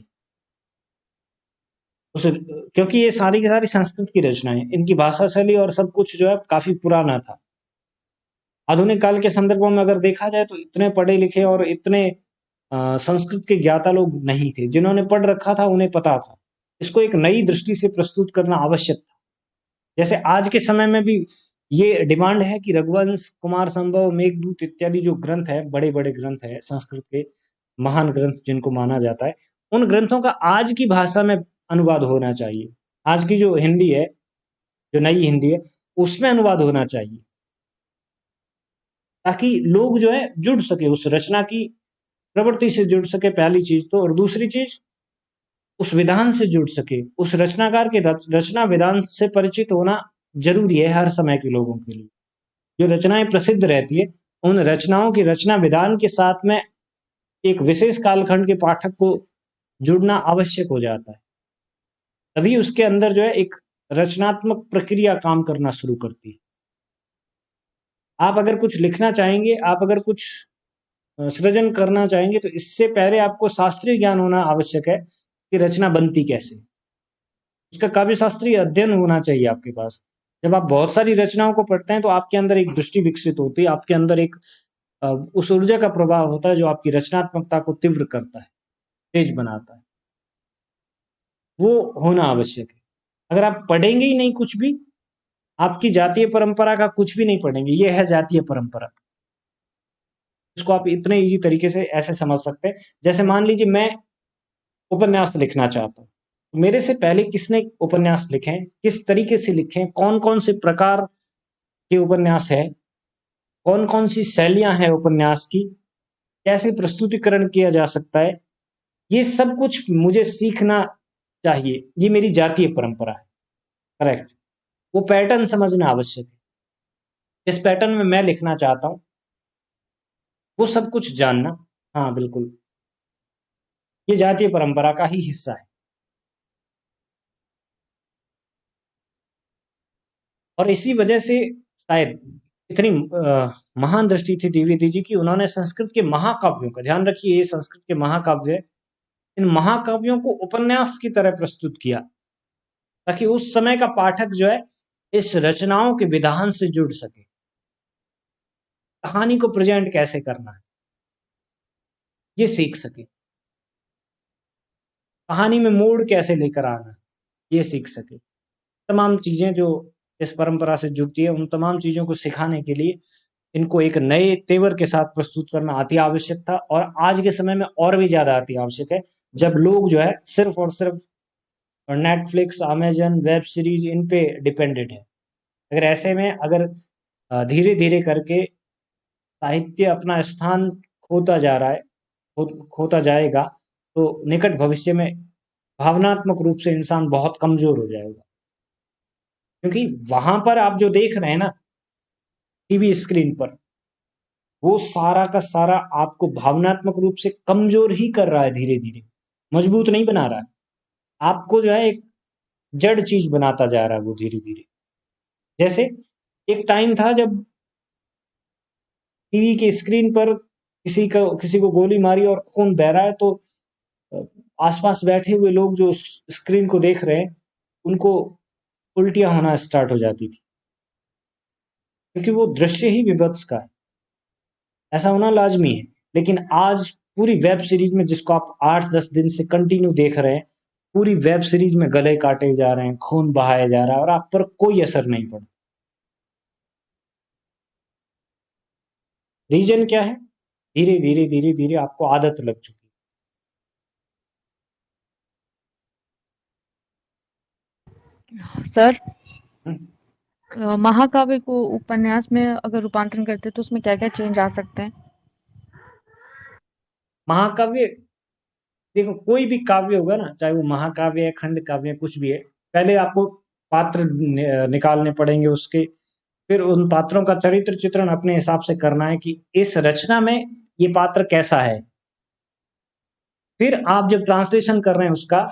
क्योंकि ये सारी की सारी संस्कृत की रचनाएं, इनकी भाषा शैली और सब कुछ जो है काफी पुराना था। आधुनिक काल के संदर्भों में अगर देखा जाए तो इतने पढ़े लिखे और इतने संस्कृत के ज्ञाता लोग नहीं थे। जिन्होंने पढ़ रखा था उन्हें पता था। इसको एक नई दृष्टि से प्रस्तुत करना आवश्यक था। जैसे आज के समय में भी ये डिमांड है कि रघुवंश, कुमार संभव, मेघदूत इत्यादि जो ग्रंथ है, बड़े बड़े ग्रंथ है संस्कृत के, महान ग्रंथ जिनको माना जाता है, उन ग्रंथों का आज की भाषा में अनुवाद होना चाहिए। आज की जो हिंदी है, जो नई हिंदी है, उसमें अनुवाद होना चाहिए, ताकि लोग जो है जुड़ सके, उस रचना की प्रवृत्ति से जुड़ सके, पहली चीज तो। और दूसरी चीज, उस विधान से जुड़ सके। उस रचनाकार के रचना विधान से परिचित होना जरूरी है हर समय के लोगों के लिए। जो रचनाएं प्रसिद्ध रहती है, उन रचनाओं की रचना विधान के साथ में एक विशेष कालखंड के पाठक को जुड़ना आवश्यक हो जाता है। तभी उसके अंदर जो है एक रचनात्मक प्रक्रिया काम करना शुरू करती है। आप अगर कुछ लिखना चाहेंगे, आप अगर कुछ सृजन करना चाहेंगे, तो इससे पहले आपको शास्त्रीय ज्ञान होना आवश्यक है कि रचना बनती कैसे। उसका काव्य शास्त्रीय अध्ययन होना चाहिए आपके पास। जब आप बहुत सारी रचनाओं को पढ़ते हैं तो आपके अंदर एक दृष्टि विकसित होती है, आपके अंदर एक उस ऊर्जा का प्रभाव होता है जो आपकी रचनात्मकता को तीव्र करता है, तेज बनाता है। वो होना आवश्यक है। अगर आप पढ़ेंगे ही नहीं कुछ भी, आपकी जातीय परंपरा का कुछ भी नहीं पढ़ेंगे, ये है जातीय परंपरा। इसको आप इतने इजी तरीके से ऐसे समझ सकते हैं, जैसे मान लीजिए मैं उपन्यास लिखना चाहता हूँ, मेरे से पहले किसने उपन्यास लिखे हैं, किस तरीके से लिखे हैं, कौन कौन से प्रकार के उपन्यास है, कौन कौन सी शैलियां हैं उपन्यास की, कैसे प्रस्तुतिकरण किया जा सकता है, ये सब कुछ मुझे सीखना चाहिए। ये मेरी जातीय परंपरा है, करेक्ट। वो पैटर्न समझना आवश्यक है। जिस पैटर्न में मैं लिखना चाहता हूं, वो सब कुछ जानना, हाँ बिल्कुल, ये जातीय परंपरा का ही हिस्सा है। और इसी वजह से शायद इतनी महान दृष्टि थी द्विवेदी जी की, उन्होंने संस्कृत के महाकाव्यों का, ध्यान रखिए ये संस्कृत के महाकाव्य है, इन महाकाव्यों को उपन्यास की तरह प्रस्तुत किया, ताकि उस समय का पाठक जो है इस रचनाओं के विधान से जुड़ सके। कहानी को प्रेजेंट कैसे करना है ये सीख सके, कहानी में मोड़ कैसे लेकर आना है ये सीख सके। तमाम चीजें जो इस परंपरा से जुड़ती है, उन तमाम चीजों को सिखाने के लिए इनको एक नए तेवर के साथ प्रस्तुत करना अति आवश्यक था, और आज के समय में और भी ज्यादा अति आवश्यक है, जब लोग जो है सिर्फ और सिर्फ नेटफ्लिक्स, अमेजन, वेब सीरीज, इन पे डिपेंडेंट है। अगर ऐसे में अगर धीरे धीरे करके साहित्य अपना स्थान खोता जा रहा है, खोता जाएगा, तो निकट भविष्य में भावनात्मक रूप से इंसान बहुत कमजोर हो जाएगा। क्योंकि वहां पर आप जो देख रहे हैं ना टीवी स्क्रीन पर, वो सारा का सारा आपको भावनात्मक रूप से कमजोर ही कर रहा है, धीरे धीरे मजबूत नहीं बना रहा है आपको, जो है एक जड़ चीज बनाता जा रहा है वो धीरे धीरे। जैसे एक टाइम था जब टीवी के स्क्रीन पर किसी को गोली मारी और खून बह रहा है, तो आसपास बैठे हुए लोग जो स्क्रीन को देख रहे हैं उनको उल्टियां होना स्टार्ट हो जाती थी, क्योंकि वो दृश्य ही विभत्स का है। ऐसा होना लाजमी है। लेकिन आज पूरी वेब सीरीज में, जिसको आप 8-10 दिन से कंटिन्यू देख रहे हैं, पूरी वेब सीरीज में गले काटे जा रहे हैं, खून बहाया जा रहा है, और आप पर कोई असर नहीं पड़ता। रीजन क्या है? धीरे धीरे धीरे धीरे आपको आदत लग चुकी सर, है। महाकाव्य को उपन्यास में अगर रूपांतरण करते तो उसमें क्या-क्या चेंज आ सकते हैं? महाकाव्य, देखो कोई भी काव्य होगा ना, चाहे वो महाकाव्य है, खंड काव्य है, कुछ भी है, पहले आपको पात्र निकालने पड़ेंगे उसके, फिर उन पात्रों का चरित्र चित्रण अपने हिसाब से करना है कि इस रचना में ये पात्र कैसा है। फिर आप जब ट्रांसलेशन कर रहे हैं उसका,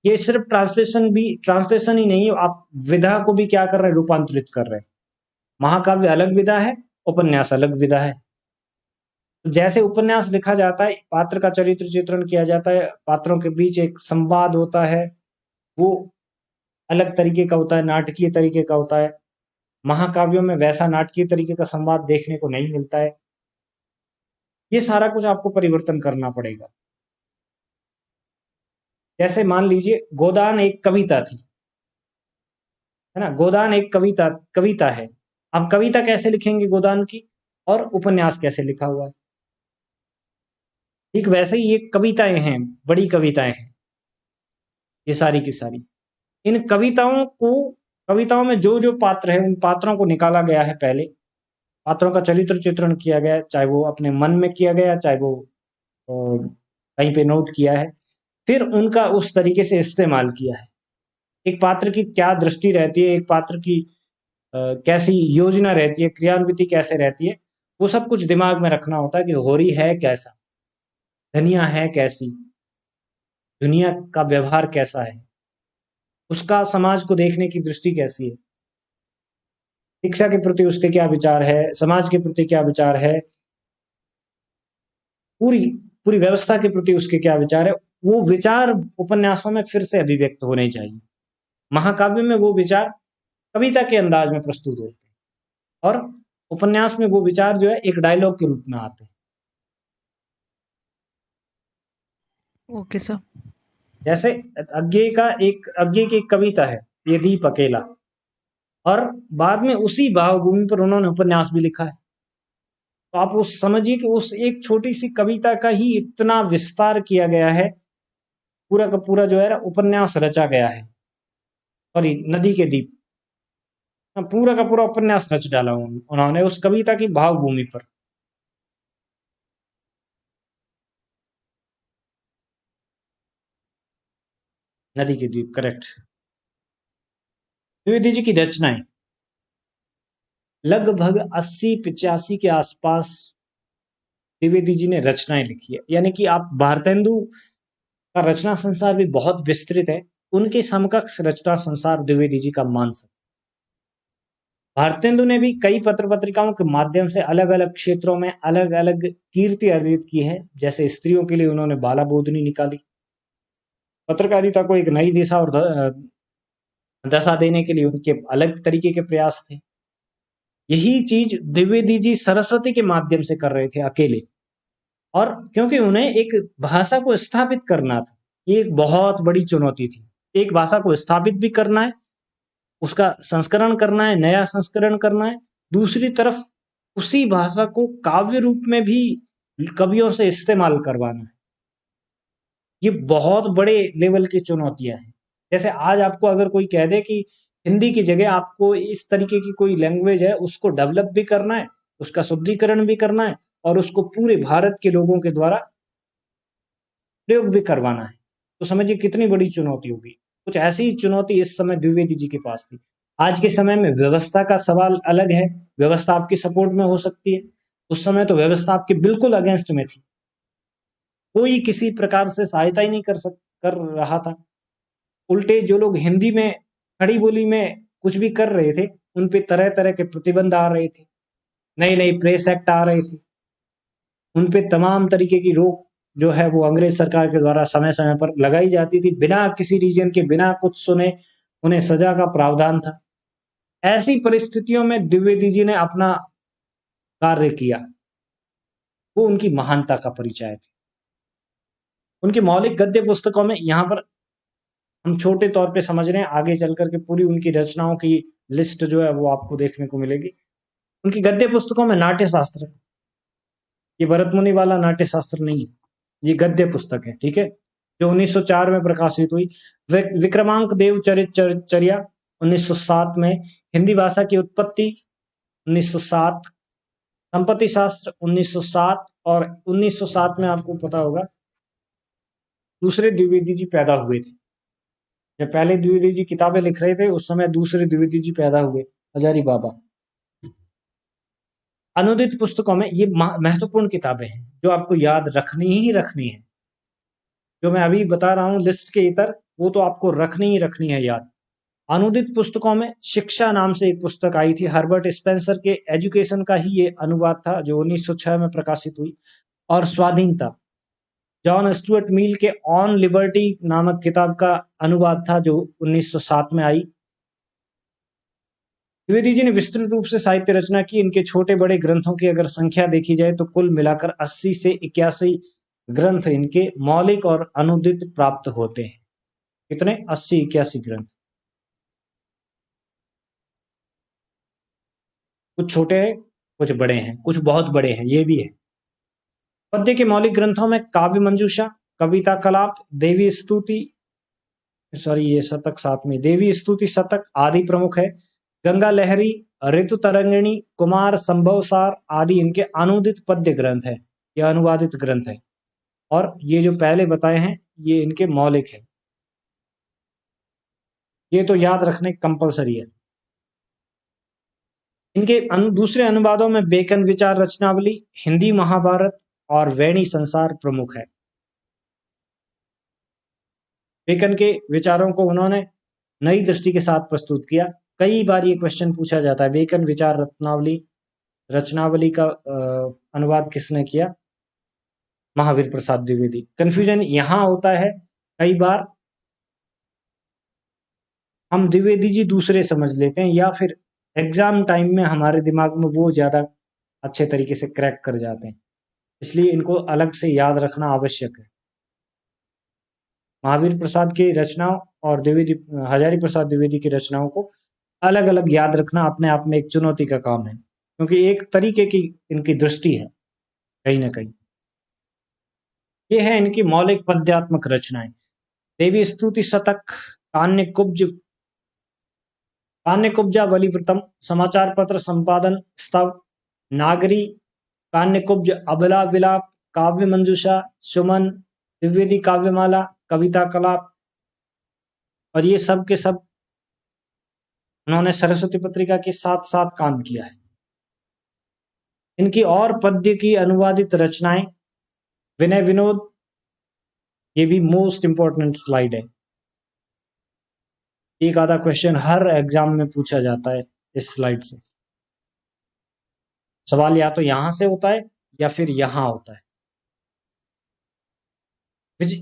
ये सिर्फ ट्रांसलेशन ही नहीं, आप विधा को भी क्या कर रहे हैं, रूपांतरित कर रहे हैं। महाकाव्य अलग विधा है, उपन्यास अलग विधा है। जैसे उपन्यास लिखा जाता है, पात्र का चरित्र चित्रण किया जाता है, पात्रों के बीच एक संवाद होता है, वो अलग तरीके का होता है, नाटकीय तरीके का होता है। महाकाव्यों में वैसा नाटकीय तरीके का संवाद देखने को नहीं मिलता है। ये सारा कुछ आपको परिवर्तन करना पड़ेगा। जैसे मान लीजिए गोदान एक कविता थी, है ना, गोदान एक कविता कविता है। अब कविता कैसे लिखेंगे गोदान की, और उपन्यास कैसे लिखा हुआ है, ठीक वैसे ही ये कविताएं हैं, बड़ी कविताएं हैं ये सारी की सारी। इन कविताओं में जो जो पात्र है, उन पात्रों को निकाला गया है, पहले पात्रों का चरित्र चित्रण किया गया है, चाहे वो अपने मन में किया गया, चाहे वो कहीं पे नोट किया है, फिर उनका उस तरीके से इस्तेमाल किया है। एक पात्र की क्या दृष्टि रहती है, एक पात्र की कैसी योजना रहती है, क्रियान्विति कैसे रहती है, वो सब कुछ दिमाग में रखना होता है कि होरी है कैसा, धनिया है कैसी, दुनिया का व्यवहार कैसा है, उसका समाज को देखने की दृष्टि कैसी है, शिक्षा के प्रति उसके क्या विचार है, समाज के प्रति क्या विचार है, पूरी पूरी व्यवस्था के प्रति उसके क्या विचार है। वो विचार उपन्यासों में फिर से अभिव्यक्त होने चाहिए। महाकाव्य में वो विचार कविता के अंदाज में प्रस्तुत होते हैं, और उपन्यास में वो विचार जो है एक डायलॉग के रूप में आते हैं। Okay sir. जैसे अज्ञे की एक कविता है, ये दीप अकेला, और बाद में उसी भावभूमि पर उन्होंने उपन्यास भी लिखा है। तो आप उस समझिए कि उस एक छोटी सी कविता का ही इतना विस्तार किया गया है, पूरा का पूरा जो है ना उपन्यास रचा गया है। सॉरी, नदी के दीप, पूरा का पूरा उपन्यास रच डाला उन्होंने उस कविता की भावभूमि पर। नदी के द्वीप, करेक्ट। द्विवेदी जी की रचनाएं लगभग 80-85 के आसपास द्विवेदी जी ने रचनाएं लिखी है, यानी कि आप भारतेंदु का रचना संसार भी बहुत विस्तृत है, उनके समकक्ष रचना संसार द्विवेदी जी का मान सकते। भारतेंदु ने भी कई पत्र पत्रिकाओं के माध्यम से अलग अलग क्षेत्रों में अलग अलग कीर्ति अर्जित की है। जैसे स्त्रियों के लिए उन्होंने बाला बोधनी निकाली, पत्रकारिता को एक नई दिशा और दशा देने के लिए उनके अलग तरीके के प्रयास थे। यही चीज द्विवेदी जी सरस्वती के माध्यम से कर रहे थे अकेले, और क्योंकि उन्हें एक भाषा को स्थापित करना था, ये एक बहुत बड़ी चुनौती थी। एक भाषा को स्थापित भी करना है, उसका संस्करण करना है, नया संस्करण करना है, दूसरी तरफ उसी भाषा को काव्य रूप में भी कवियों से इस्तेमाल करवाना है। ये बहुत बड़े लेवल की चुनौतियां हैं। जैसे आज आपको अगर कोई कह दे कि हिंदी की जगह आपको इस तरीके की कोई लैंग्वेज है, उसको डेवलप भी करना है, उसका शुद्धिकरण भी करना है, और उसको पूरे भारत के लोगों के द्वारा प्रयोग भी करवाना है, तो समझिए कितनी बड़ी चुनौती होगी। कुछ ऐसी चुनौती इस समय द्विवेदी जी के पास थी। आज के समय में व्यवस्था का सवाल अलग है, व्यवस्था आपकी सपोर्ट में हो सकती है, उस समय तो व्यवस्था आपके बिल्कुल अगेंस्ट में थी, कोई किसी प्रकार से सहायता ही नहीं कर रहा था। उल्टे जो लोग हिंदी में खड़ी बोली में कुछ भी कर रहे थे, उन पे तरह तरह के प्रतिबंध आ रहे थे, नई नई प्रेस एक्ट आ रहे थे, उन पे तमाम तरीके की रोक जो है वो अंग्रेज सरकार के द्वारा समय समय पर लगाई जाती थी, बिना किसी रीजन के, बिना कुछ सुने उन्हें सजा का प्रावधान था। ऐसी परिस्थितियों में द्विवेदी जी ने अपना कार्य किया, वो उनकी महानता का परिचय है। उनकी मौलिक गद्य पुस्तकों में, यहाँ पर हम छोटे तौर पे समझ रहे हैं, आगे चल करके पूरी उनकी रचनाओं की लिस्ट जो है वो आपको देखने को मिलेगी। उनकी गद्य पुस्तकों में नाट्य शास्त्र, ये भरत मुनि वाला नाट्य शास्त्र नहीं है, ये गद्य पुस्तक है, ठीक है, जो 1904 में प्रकाशित हुई। विक्रमांक देव चर्या 1907 में, हिंदी भाषा की उत्पत्ति 1907, संपत्ति शास्त्र 1907, और 1907 में आपको पता होगा दूसरे द्विवेदी जी पैदा हुए थे। जब पहले द्विवेदी जी किताबें लिख रहे थे उस समय दूसरे द्विवेदी जी पैदा हुए, हजारी बाबा। अनुदित पुस्तकों में ये महत्वपूर्ण किताबें हैं जो आपको याद रखनी ही रखनी है। जो मैं अभी बता रहा हूं लिस्ट के इतर, वो तो आपको रखनी ही रखनी है याद। अनुदित पुस्तकों में शिक्षा नाम से एक पुस्तक आई थी, हर्बर्ट स्पेंसर के एजुकेशन का ही ये अनुवाद था जो 1906 में प्रकाशित हुई। और स्वाधीनता जॉन स्टुअर्ट मिल के ऑन लिबर्टी नामक किताब का अनुवाद था जो 1907 में आई। द्विवेदी जी ने विस्तृत रूप से साहित्य रचना की। इनके छोटे बड़े ग्रंथों की अगर संख्या देखी जाए तो कुल मिलाकर 80 से 81 ग्रंथ इनके मौलिक और अनुदित प्राप्त होते हैं। कितने? 80-81 ग्रंथ। कुछ छोटे हैं, कुछ बड़े हैं, कुछ बहुत बड़े हैं, ये भी है। पद्य के मौलिक ग्रंथों में काव्य मंजूषा, कविता कलाप, देवी स्तुति, ये शतक साथ में, देवी स्तुति शतक आदि प्रमुख है। गंगा लहरी, ऋतु तरंगिणी, कुमार संभवसार आदि इनके अनुदित पद्य ग्रंथ है, यह अनुवादित ग्रंथ है। और ये जो पहले बताए हैं ये इनके मौलिक है, ये तो याद रखने कंपलसरी है। इनके दूसरे अनुवादों में बेकन विचार रचनावली, हिंदी महाभारत और वैणी संसार प्रमुख है। बेकन के विचारों को उन्होंने नई दृष्टि के साथ प्रस्तुत किया। कई बार ये क्वेश्चन पूछा जाता है, बेकन विचार रचनावली का अनुवाद किसने किया? महावीर प्रसाद द्विवेदी। कंफ्यूजन यहाँ होता है, कई बार हम द्विवेदी जी दूसरे समझ लेते हैं या फिर एग्जाम टाइम में हमारे दिमाग में वो ज्यादा अच्छे तरीके से क्रैक कर जाते हैं, इसलिए इनको अलग से याद रखना आवश्यक है। महावीर प्रसाद की रचनाओं और द्विवेदी हजारी प्रसाद द्विवेदी की रचनाओं को अलग अलग याद रखना अपने आप में एक चुनौती का काम है, क्योंकि एक तरीके की इनकी दृष्टि है कहीं ना कहीं। ये है इनकी मौलिक पद्यात्मक रचनाएं। देवी स्तुति शतक, कान्य कुब्जा बलिवृतम, समाचार पत्र संपादन स्तव, नागरी, कान्य कुब्ज अबला विलाप, काव्य मंजूषा, सुमन, द्विवेदी काव्यमाला, कविता कलाप, और ये सब के सब उन्होंने सरस्वती पत्रिका के साथ साथ काम किया है। इनकी और पद्य की अनुवादित रचनाएं, विनय विनोद, ये भी मोस्ट इंपॉर्टेंट स्लाइड है। एक आधा क्वेश्चन हर एग्जाम में पूछा जाता है इस स्लाइड से। सवाल या तो यहां से होता है या फिर यहां होता है।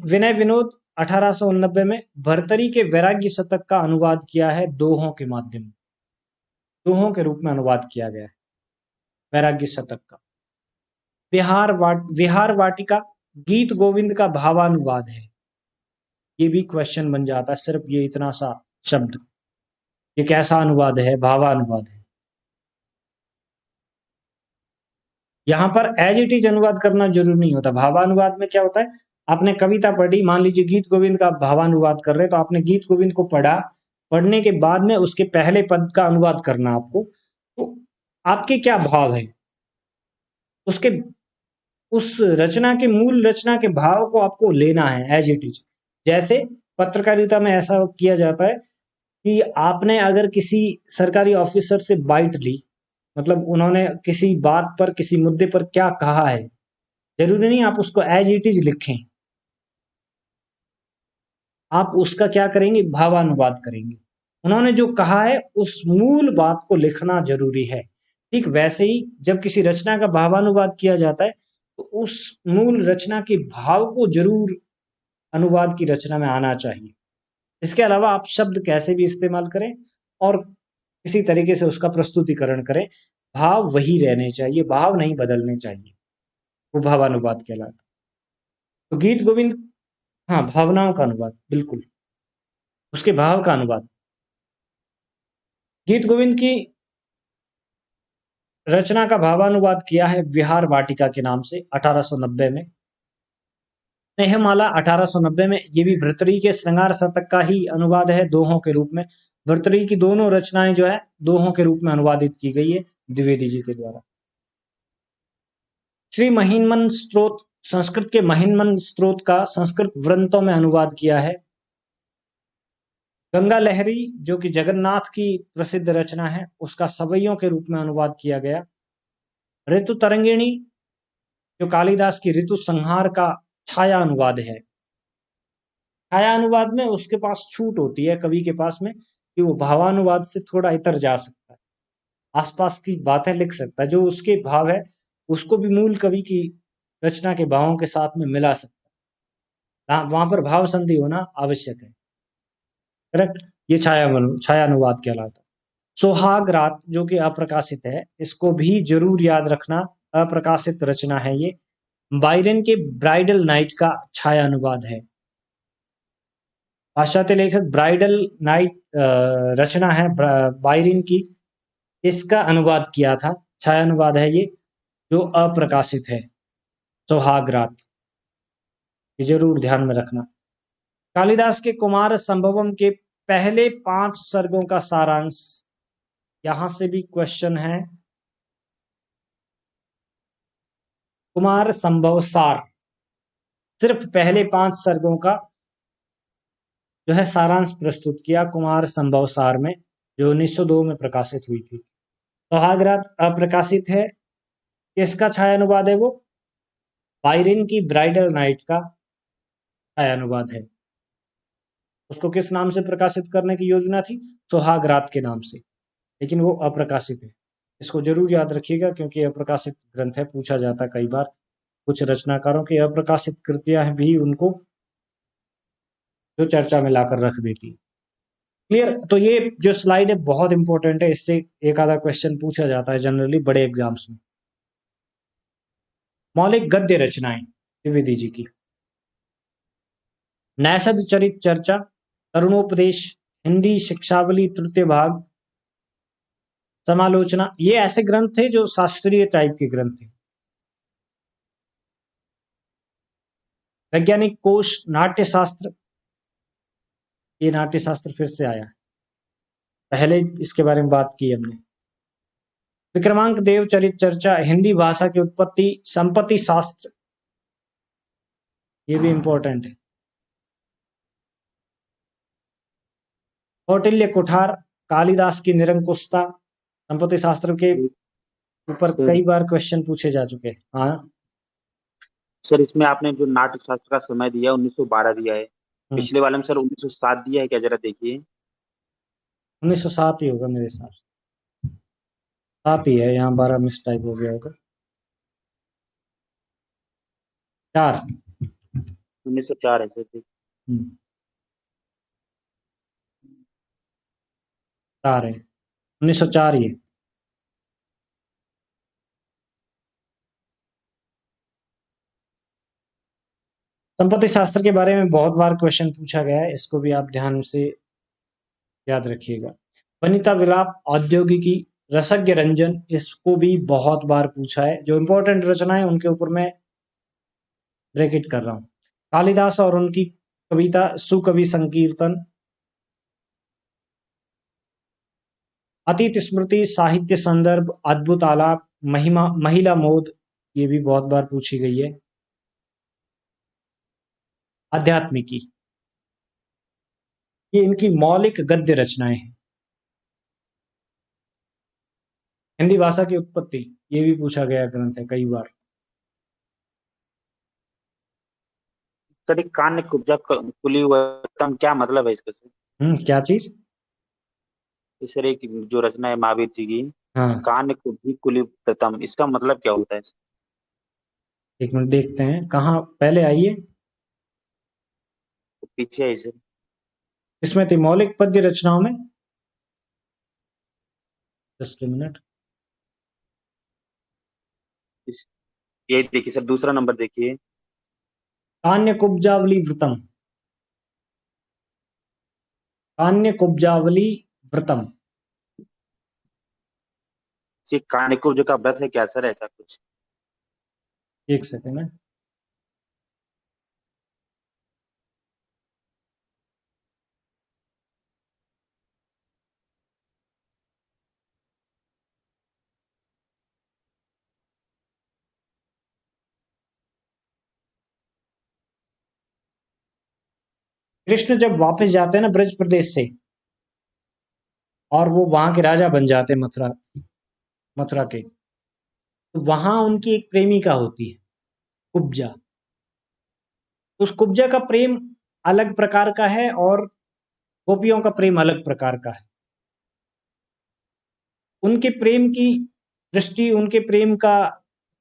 विनय विनोद 1889 में भर्तरी के वैराग्य शतक का अनुवाद किया है, दोहों के माध्यम, दोहों के रूप में अनुवाद किया गया है वैराग्य शतक का। विहार वाटिका गीत गोविंद का भावानुवाद है। ये भी क्वेश्चन बन जाता है, सिर्फ ये इतना सा शब्द, ये कैसा अनुवाद है? भावानुवाद है। यहां पर एज इट इज अनुवाद करना जरूरी नहीं होता। भावानुवाद में क्या होता है, आपने कविता पढ़ी, मान लीजिए गीत गोविंद का भावानुवाद कर रहे हैं, तो आपने गीत गोविंद को पढ़ा, पढ़ने के बाद में उसके पहले पद का अनुवाद करना आपको, तो आपके क्या भाव है, उसके उस रचना के मूल रचना के भाव को आपको लेना है एज इट इज। जैसे पत्रकारिता में ऐसा किया जाता है कि आपने अगर किसी सरकारी ऑफिसर से बाइट ली, मतलब उन्होंने किसी बात पर, किसी मुद्दे पर क्या कहा है, जरूरी नहीं आप उसको एज इट इज लिखें, आप उसका क्या करेंगे, भावानुवाद करेंगे। उन्होंने जो कहा है उस मूल बात को लिखना जरूरी है। ठीक वैसे ही जब किसी रचना का भावानुवाद किया जाता है तो उस मूल रचना के भाव को जरूर अनुवाद की रचना में आना चाहिए। इसके अलावा आप शब्द कैसे भी इस्तेमाल करें और किसी तरीके से उसका प्रस्तुतिकरण करें, भाव वही रहने चाहिए, भाव नहीं बदलने चाहिए, वो भावानुवाद कहलाता। तो गीत गोविंद, हाँ, भावनाओं का अनुवाद, बिल्कुल उसके भाव का अनुवाद। गीत गोविंद की रचना का भावानुवाद किया है विहार वाटिका के नाम से 1890 में। स्नेहमाला 1890 में, ये भी भर्तृहरि के श्रृंगार शतक का ही अनुवाद है दोहों के रूप में। भर्तृहरि की दोनों रचनाएं जो है दोहों के रूप में अनुवादित की गई है द्विवेदी जी के द्वारा। श्री महिमन स्तोत्र, संस्कृत के महिमन स्तोत्र का संस्कृत वृंतों में अनुवाद किया है। गंगा लहरी जो कि जगन्नाथ की प्रसिद्ध रचना है, उसका सवैयों के रूप में अनुवाद किया गया। ऋतु तरंगिणी जो कालिदास की ऋतु संहार का छाया अनुवाद है। छाया अनुवाद में उसके पास छूट होती है कवि के पास में कि वो भावानुवाद से थोड़ा इतर जा सकता है, आसपास की बातें लिख सकता है, जो उसके भाव है उसको भी मूल कवि की रचना के भावों के साथ में मिला सकता है। वहां पर भाव संधि होना आवश्यक है। करेक्ट, ये छाया अनुवाद कहलाता है। सोहाग रात जो कि अप्रकाशित है, इसको भी जरूर याद रखना, अप्रकाशित रचना है ये। बायरन के ब्राइडल नाइट का छाया अनुवाद है। पाश्चात्य लेखक ब्राइडल नाइट रचना है बायरन की, इसका अनुवाद किया था, छाया अनुवाद है ये जो अप्रकाशित है। सोहाग रात ये जरूर ध्यान में रखना। कालिदास के कुमार संभवम के पहले 5 सर्गों का सारांश, यहां से भी क्वेश्चन है। कुमार संभव सार, सिर्फ पहले 5 सर्गों का जो है सारांश प्रस्तुत किया कुमार संभव सार में, जो 1902 में प्रकाशित हुई थी। सोहाग रात अप्रकाशित है। किसका छाया अनुवाद है? वो बायरन की ब्राइडल नाइट का छाया अनुवाद है। उसको किस नाम से प्रकाशित करने की योजना थी? सोहाग रात के नाम से, लेकिन वो अप्रकाशित है। इसको जरूर याद रखिएगा क्योंकि अप्रकाशित ग्रंथ है, पूछा जाता कई बार। कुछ रचनाकारों की अप्रकाशित कृतियां भी उनको जो चर्चा में लाकर रख देती। क्लियर? तो ये जो स्लाइड है बहुत इंपॉर्टेंट है, इससे एक आधा क्वेश्चन पूछा जाता है जनरली बड़े एग्जाम्स में। मौलिक गद्य रचनाएं द्विवेदी जी की: नैषध चरित चर्चा, तरुणोपदेश, हिंदी शिक्षावली तृतीय भाग, समालोचना, ये ऐसे ग्रंथ थे जो शास्त्रीय टाइप के ग्रंथ थे। वैज्ञानिक कोश, नाट्यशास्त्र, ये नाट्यशास्त्र फिर से आया है, पहले इसके बारे में बात की हमने। विक्रमांक देव चरित चर्चा, हिंदी भाषा की उत्पत्ति, संपत्ति शास्त्र, ये भी इंपॉर्टेंट है। कौटिल्य कुठार, कालिदास की निरंकुशता, संपत्ति शास्त्र के ऊपर कई बार क्वेश्चन पूछे जा चुके हैं। हाँ सर, इसमें आपने जो नाट्य शास्त्र का समय दिया 1912 दिया है, पिछले वाले में सर 1907 दिया है क्या? जरा देखिए। 1907 ही होगा मेरे हिसाब से, 7 ही है, यहाँ 12 मिस टाइप हो गया होगा। 4 1904 है सर। 4 है, 1904 ही है। संपत्ति शास्त्र के बारे में बहुत बार क्वेश्चन पूछा गया है, इसको भी आप ध्यान से याद रखिएगा। वनिता विलाप, औद्योगिकी, रसज्ञ रंजन, इसको भी बहुत बार पूछा है। जो इंपॉर्टेंट रचनाएं उनके ऊपर मैं ब्रैकेट कर रहा हूं। कालिदास और उनकी कविता, सुकवि संकीर्तन, अतीत स्मृति, साहित्य संदर्भ, अद्भुत आलाप, महिला मोद, ये भी बहुत बार पूछी गई है। आध्यात्मिकी, ये इनकी मौलिक गद्य रचनाएं हैं। हिंदी भाषा की उत्पत्ति, ये भी पूछा गया ग्रंथ है कई बार। सर, एक कान्य कुब्जा कुलीवतम, क्या मतलब है इसका सर? क्या चीज? सर, एक जो रचना है महावीर जी की, हाँ, कान्य कुब्जी कुलीवतम, इसका मतलब क्या होता है? एक मिनट देखते हैं कहाँ, पहले आइए। तो पीछे है सर। इसमें थी मौलिक पद्य रचनाओं में, जस्ट मिनट। ये देखिए सर, दूसरा नंबर देखिए। कान्य कुब्जावली वृतम, कान्य कुब्जावली वृतम, श्री कानिकुब्ज का व्रत है क्या सर, ऐसा कुछ? एक सेकंड है। कृष्ण जब वापस जाते हैं ना ब्रज प्रदेश से, और वो वहां के राजा बन जाते हैं मथुरा मथुरा के, तो वहां उनकी एक प्रेमिका होती है, कुब्जा। उस कुब्जा का प्रेम अलग प्रकार का है और गोपियों का प्रेम अलग प्रकार का है। उनके प्रेम की दृष्टि, उनके प्रेम का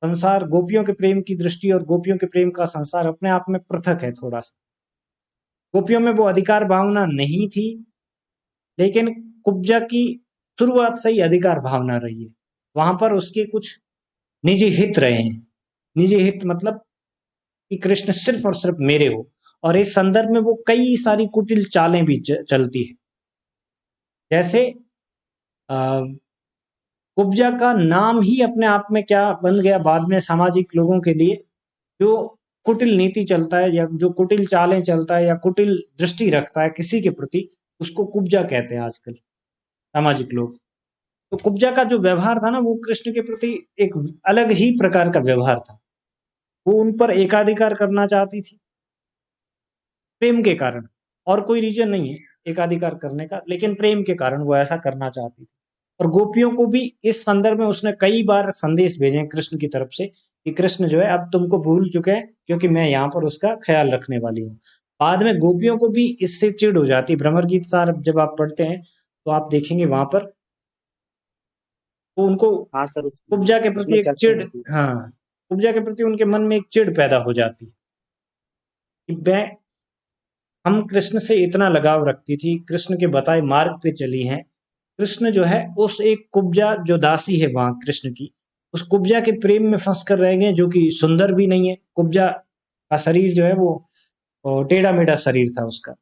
संसार, गोपियों के प्रेम की दृष्टि और गोपियों के प्रेम का संसार अपने आप में पृथक है थोड़ा सा। गोपियों में वो अधिकार भावना नहीं थी, लेकिन कुब्जा की शुरुआत से ही अधिकार भावना रही है। वहां पर उसके कुछ निजी हित रहे हैं। निजी हित मतलब कि कृष्ण सिर्फ और सिर्फ मेरे हो, और इस संदर्भ में वो कई सारी कुटिल चालें भी चलती है। जैसे कुब्जा का नाम ही अपने आप में क्या बन गया बाद में सामाजिक लोगों के लिए, जो कुटिल नीति चलता है या जो कुटिल चालें चलता है या कुटिल दृष्टि रखता है किसी के प्रति, उसको कुब्जा कहते हैं आजकल सामाजिक लोग। तो कुब्जा का जो व्यवहार था ना, वो कृष्ण के प्रति एक अलग ही प्रकार का व्यवहार था। वो उन पर एकाधिकार करना चाहती थी प्रेम के कारण, और कोई रीजन नहीं है एकाधिकार करने का, लेकिन प्रेम के कारण वो ऐसा करना चाहती थी। और गोपियों को भी इस संदर्भ में उसने कई बार संदेश भेजे कृष्ण की तरफ से कि कृष्ण जो है अब तुमको भूल चुके हैं, क्योंकि मैं यहाँ पर उसका ख्याल रखने वाली हूँ। बाद में गोपियों को भी इससे चिढ़ हो जाती। भ्रमर गीत सार जब आप पढ़ते हैं तो आप देखेंगे वहां पर तो उनको हाँ सर, कुब्जा के उसमें प्रति एक चर्चा चिढ़, होती है। हाँ, कुब्जा के प्रति उनके मन में एक चिढ़ पैदा हो जाती कि मैं, हम कृष्ण से इतना लगाव रखती थी, कृष्ण के बताए मार्ग पे चली हैं। कृष्ण जो है उस एक कुब्जा जो दासी है वहां कृष्ण की, उस कुब्जा के प्रेम में फंस कर रह गए, जो कि सुंदर भी नहीं है। कुब्जा का शरीर जो है वो टेढ़ा मेढ़ा शरीर था उसका।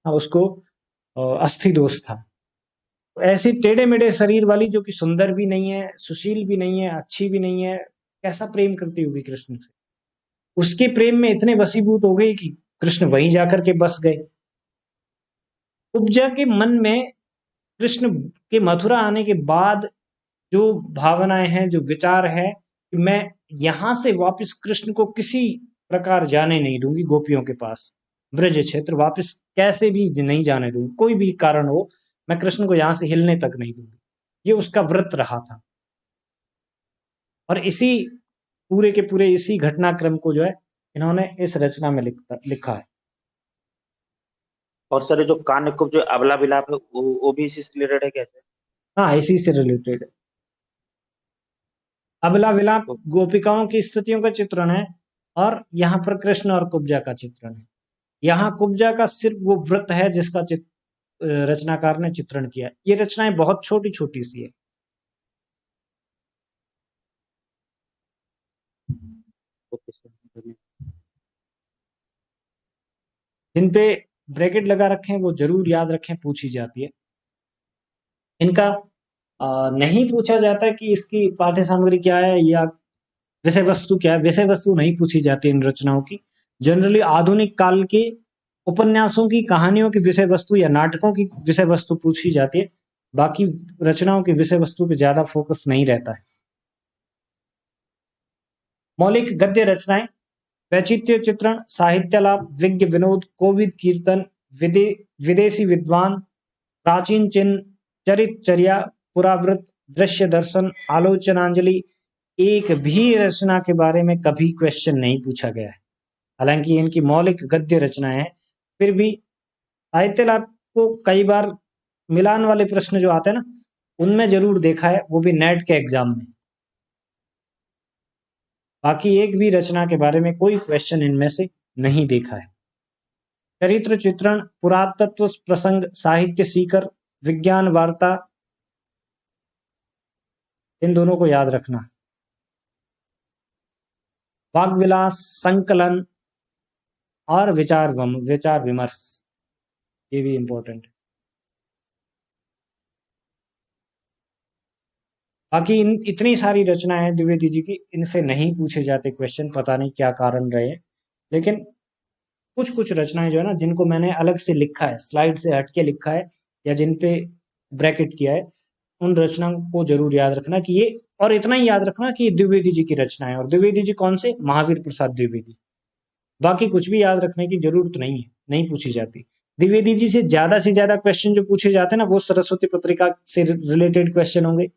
हाँ, उसको अस्थि दोष था। तो ऐसे टेढ़े मेढ़े शरीर वाली, जो कि सुंदर भी नहीं है, सुशील भी नहीं है, अच्छी भी नहीं है, कैसा प्रेम करती होगी कृष्ण से। उसके प्रेम में इतने वशीभूत हो गई कि कृष्ण वहीं जाकर के बस गए। कुब्जा के मन में कृष्ण के मथुरा आने के बाद जो भावनाएं हैं, जो विचार है कि मैं यहां से वापस कृष्ण को किसी प्रकार जाने नहीं दूंगी, गोपियों के पास ब्रज क्षेत्र वापस कैसे भी नहीं जाने दूंगी, कोई भी कारण हो, मैं कृष्ण को यहां से हिलने तक नहीं दूंगी। ये उसका व्रत रहा था। और इसी पूरे के पूरे इसी घटनाक्रम को जो है इन्होंने इस रचना में लिखा है। और सर ये जो कानिकुब्ज जो अबला विलाप है, वो भी इसी से रिलेटेड है क्या सर? हाँ, इसी से रिलेटेड है। अबला विलाप तो गोपिकाओं की स्थितियों का चित्रण है, और यहाँ पर कृष्ण और कुब्जा का चित्रण है। यहाँ कुब्जा का सिर्फ वो व्रत है जिसका रचनाकार ने चित्रण किया। ये रचनाएं बहुत छोटी छोटी सी है। ओके सर, धन्यवाद। जिन पे ब्रैकेट लगा रखे हैं वो जरूर याद रखें, पूछी जाती है। इनका नहीं पूछा जाता कि इसकी पाठ्य सामग्री क्या है या विषय वस्तु क्या है। विषय वस्तु नहीं पूछी जाती इन रचनाओं की। जनरली आधुनिक काल के उपन्यासों की, कहानियों की विषय वस्तु या नाटकों की विषय वस्तु पूछी जाती है। बाकी रचनाओं की विषय वस्तु पे ज्यादा फोकस नहीं रहता है। मौलिक गद्य रचनाएं: वैचित्र्य चित्रण, साहित्यालाप, विज्ञ विनोद, कोविद कीर्तन, विदे, विदेशी विद्वान, प्राचीन चिन्ह, चरितचर्या, पुरावृत, दृश्य दर्शन, आलोचनांजलि। एक भी रचना के बारे में कभी क्वेश्चन नहीं पूछा गया है। हालांकि इनकी मौलिक गद्य रचनाएं हैं, फिर भी साहित्यालाप को कई बार मिलान वाले प्रश्न जो आते हैं ना, उनमें जरूर देखा है, वो भी नेट के एग्जाम में। बाकी एक भी रचना के बारे में कोई क्वेश्चन इनमें से नहीं देखा है। चरित्र चित्रण, पुरातत्व प्रसंग, साहित्य सीकर, विज्ञान वार्ता, इन दोनों को याद रखना। वाग विलास, संकलन और विचार विमर्श, ये भी इंपॉर्टेंट है। बाकी इतनी सारी रचनाएं हैं द्विवेदी जी की, इनसे नहीं पूछे जाते क्वेश्चन, पता नहीं क्या कारण रहे। लेकिन कुछ कुछ रचनाएं जो है ना, जिनको मैंने अलग से लिखा है, स्लाइड से हटके लिखा है या जिन पे ब्रैकेट किया है, उन रचनाओं को जरूर याद रखना कि ये, और इतना ही याद रखना कि ये द्विवेदी जी की रचना है। और द्विवेदी जी कौन से? महावीर प्रसाद द्विवेदी। बाकी कुछ भी याद रखने की जरूरत नहीं है, नहीं पूछी जाती। द्विवेदी जी से ज्यादा क्वेश्चन जो पूछे जाते हैं ना, वो सरस्वती पत्रिका से रिलेटेड क्वेश्चन होंगे।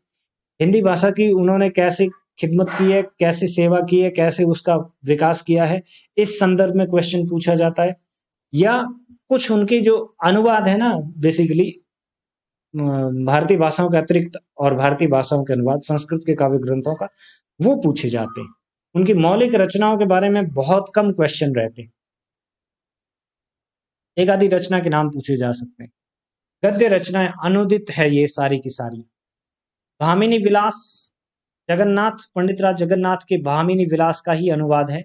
हिंदी भाषा की उन्होंने कैसे खिदमत की है, कैसे सेवा की है, कैसे उसका विकास किया है, इस संदर्भ में क्वेश्चन पूछा जाता है। या कुछ उनके जो अनुवाद है ना, बेसिकली भारतीय भाषाओं के अतिरिक्त और भारतीय भाषाओं के अनुवाद संस्कृत के काव्य ग्रंथों का, वो पूछे जाते हैं। उनकी मौलिक रचनाओं के बारे में बहुत कम क्वेश्चन रहते हैं, एक आधी रचना के नाम पूछे जा सकते हैं। गद्य रचनाएं अनुदित है ये सारी की सारी। भामिनी विलास जगन्नाथ, पंडित राज जगन्नाथ के भामिनी विलास का ही अनुवाद है।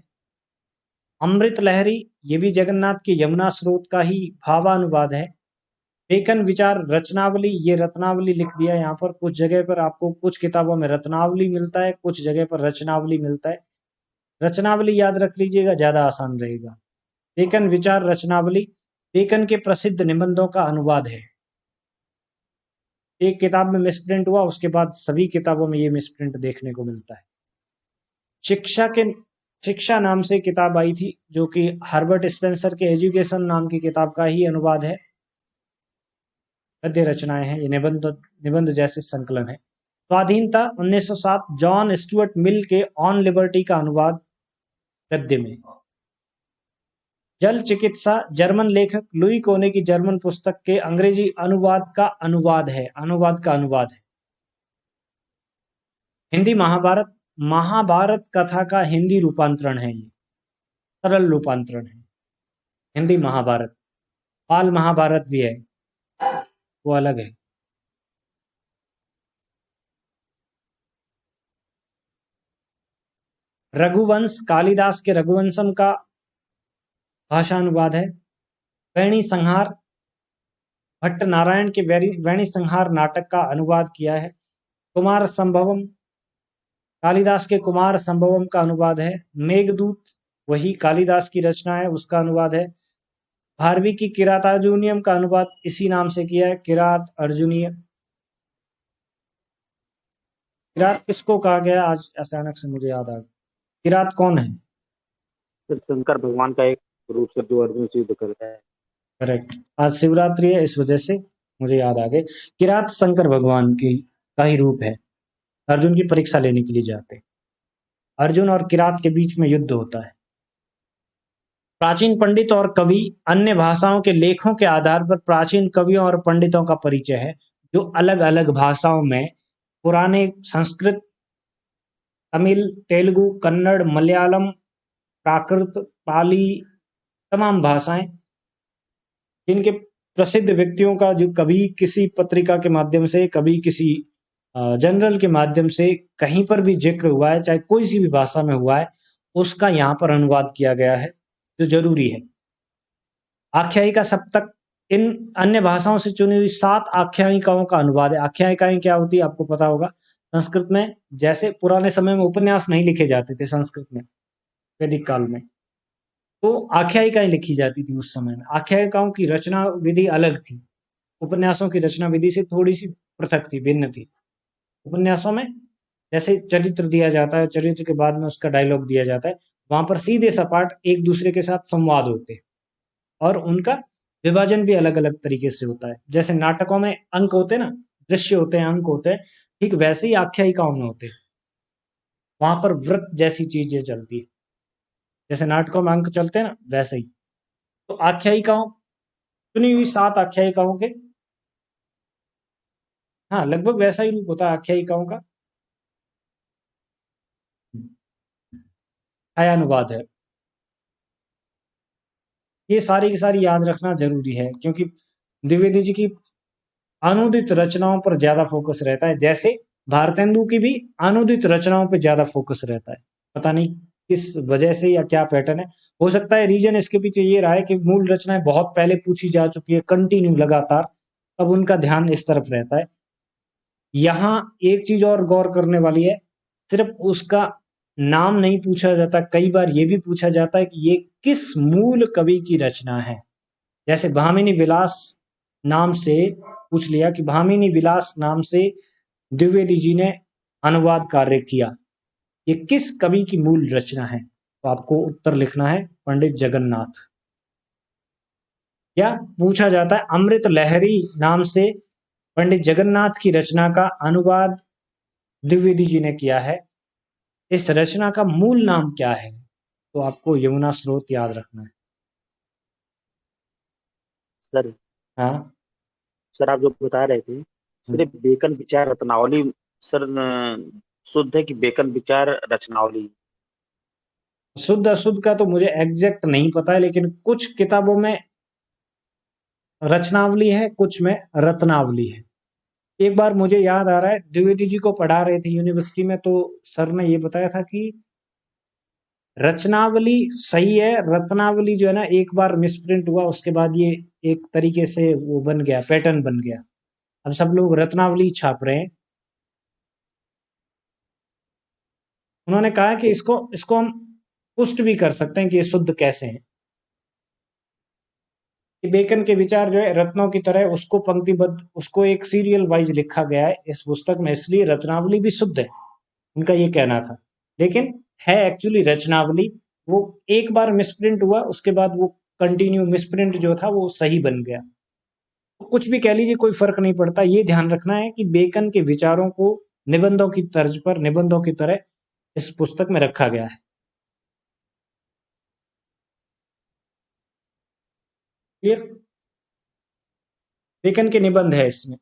अमृत लहरी, ये भी जगन्नाथ के यमुना स्रोत का ही भावानुवाद है। लेखन विचार रचनावली, ये रत्नावली लिख दिया यहाँ पर। कुछ जगह पर आपको कुछ किताबों में रत्नावली मिलता है, कुछ जगह पर रचनावली मिलता है। रचनावली याद रख लीजिएगा, ज्यादा आसान रहेगा। लेखन विचार रचनावली लेखन के प्रसिद्ध निबंधों का अनुवाद है। एक किताब में मिसप्रिंट हुआ, उसके बाद सभी किताबों में ये मिसप्रिंट देखने को मिलता है। शिक्षा नाम से किताब आई थी, जो कि हर्बर्ट स्पेंसर के एजुकेशन नाम की किताब का ही अनुवाद है। गद्य रचनाएं हैं, ये निबंध जैसे संकलन है। स्वाधीनता 1907, जॉन स्टुअर्ट मिल के ऑन लिबर्टी का अनुवाद गद्य में। जल चिकित्सा, जर्मन लेखक लुई कोने की जर्मन पुस्तक के अंग्रेजी अनुवाद का अनुवाद है। हिंदी महाभारत कथा का हिंदी रूपांतरण है, ये सरल रूपांतरण है हिंदी महाभारत। बाल महाभारत भी है, वो अलग है। रघुवंश, कालिदास के रघुवंशम का भाषा अनुवाद है। वैणी संहार, भट्ट नारायण के वैणी संहार नाटक का अनुवाद किया है। कुमार संभवम, कालिदास के कुमार संभवम का अनुवाद है। मेघदूत, वही कालिदास की रचना है, उसका अनुवाद है। भारवी की किरातार्जुनीयम का अनुवाद इसी नाम से किया है, किरात अर्जुनीय। किरात किसको कहा गया, आज अचानक से मुझे याद आ गया। किरात कौन है? शंकर भगवान का एक रूप से जो अर्जुन से युद्ध करता है। करेक्ट, आज शिवरात्रि है, इस वजह से मुझे याद आ गए। किरात शंकर भगवान की का ही रूप है। अर्जुन की परीक्षा लेने के लिए जाते, अर्जुन और किरात के बीच में युद्ध होता है। प्राचीन पंडित और कवि, अन्य भाषाओं के लेखों के आधार पर प्राचीन कवियों और पंडितों का परिचय है, जो अलग अलग भाषाओं में, पुराने संस्कृत, तमिल, तेलुगु, कन्नड़, मलयालम, प्राकृत, पाली, तमाम भाषाएं, जिनके प्रसिद्ध व्यक्तियों का जो कभी किसी पत्रिका के माध्यम से, कभी किसी जनरल के माध्यम से कहीं पर भी जिक्र हुआ है, चाहे कोई सी भी भाषा में हुआ है, उसका यहाँ पर अनुवाद किया गया है, जो जरूरी है। आख्यायिका सप्तक, इन अन्य भाषाओं से चुनी हुई 7 आख्यायिकाओं का अनुवाद है। आख्यायिकाएं क्या होती है आपको पता होगा। संस्कृत में जैसे पुराने समय में उपन्यास नहीं लिखे जाते थे संस्कृत में, वैदिक काल में, तो आख्यायिकाएं लिखी जाती थी उस समय में। आख्यायिकाओं की रचना विधि अलग थी, उपन्यासों की रचना विधि से थोड़ी सी पृथक थी, भिन्न थी। उपन्यासों में जैसे चरित्र दिया जाता है, चरित्र के बाद में उसका डायलॉग दिया जाता है, वहां पर सीधे सपाट एक दूसरे के साथ संवाद होते हैं, और उनका विभाजन भी अलग अलग तरीके से होता है। जैसे नाटकों में अंक होते हैं ना, दृश्य होते हैं, अंक होते हैं, ठीक वैसे ही आख्यायिकाओं में होते हैं। वहां पर वृत्त जैसी चीजें चलती है, जैसे नाटकों में अंक चलते हैं ना, वैसे ही। तो आख्यायिकाओं, चुनी हुई 7 आख्यायिकाओं के, हाँ लगभग वैसा ही रूप होता है आख्यायिकाओं का, छायानुवाद है। ये सारी की सारी याद रखना जरूरी है, क्योंकि द्विवेदी जी की अनुदित रचनाओं पर ज्यादा फोकस रहता है, जैसे भारतेंदु की भी अनुदित रचनाओं पर ज्यादा फोकस रहता है। पता नहीं किस वजह से या क्या पैटर्न है, हो सकता है रीजन इसके पीछे ये रहा है कि मूल रचनाएं बहुत पहले पूछी जा चुकी है, कंटिन्यू लगातार, अब उनका ध्यान इस तरफ रहता है। यहाँ एक चीज और गौर करने वाली है, सिर्फ उसका नाम नहीं पूछा जाता, कई बार ये भी पूछा जाता है कि ये किस मूल कवि की रचना है। जैसे भामिनी विलास नाम से पूछ लिया कि भामिनी विलास नाम से द्विवेदी जी ने अनुवाद कार्य किया, ये किस कवि की मूल रचना है? तो आपको उत्तर लिखना है पंडित जगन्नाथ। या पूछा जाता है अमृत लहरी नाम से पंडित जगन्नाथ की रचना का अनुवाद द्विवेदी जी ने किया है, इस रचना का मूल नाम क्या है? तो आपको यमुना स्रोत याद रखना है। सर हाँ। सर आप जो बता रहे थे सिर्फ बेकन विचार रत्नावली, सर शुद्ध है कि बेकन विचार रचनावली? शुद्ध अशुद्ध का तो मुझे एग्जैक्ट नहीं पता है, लेकिन कुछ किताबों में रचनावली है, कुछ में रत्नावली है। एक बार मुझे याद आ रहा है, द्विवेदी जी को पढ़ा रहे थे यूनिवर्सिटी में, तो सर ने ये बताया था कि रचनावली सही है, रत्नावली जो है ना एक बार मिसप्रिंट हुआ, उसके बाद ये एक तरीके से वो बन गया, पैटर्न बन गया। अब सब लोग रत्नावली छाप रहे हैं। उन्होंने कहा कि इसको इसको हम पुष्ट भी कर सकते हैं कि ये शुद्ध कैसे है। कि बेकन के विचार जो है रत्नों की तरह, उसको पंक्तिबद्ध, उसको एक सीरियल वाइज लिखा गया है इस पुस्तक में, इसलिए रत्नावली भी शुद्ध है, उनका ये कहना था। लेकिन है एक्चुअली रचनावली, वो एक बार मिसप्रिंट हुआ, उसके बाद वो कंटिन्यू मिसप्रिंट जो था वो सही बन गया। तो कुछ भी कह लीजिए, कोई फर्क नहीं पड़ता। ये ध्यान रखना है कि बेकन के विचारों को निबंधों की तर्ज पर, निबंधों की तरह इस पुस्तक में रखा गया है। क्लियर? बेकन के निबंध है इसमें।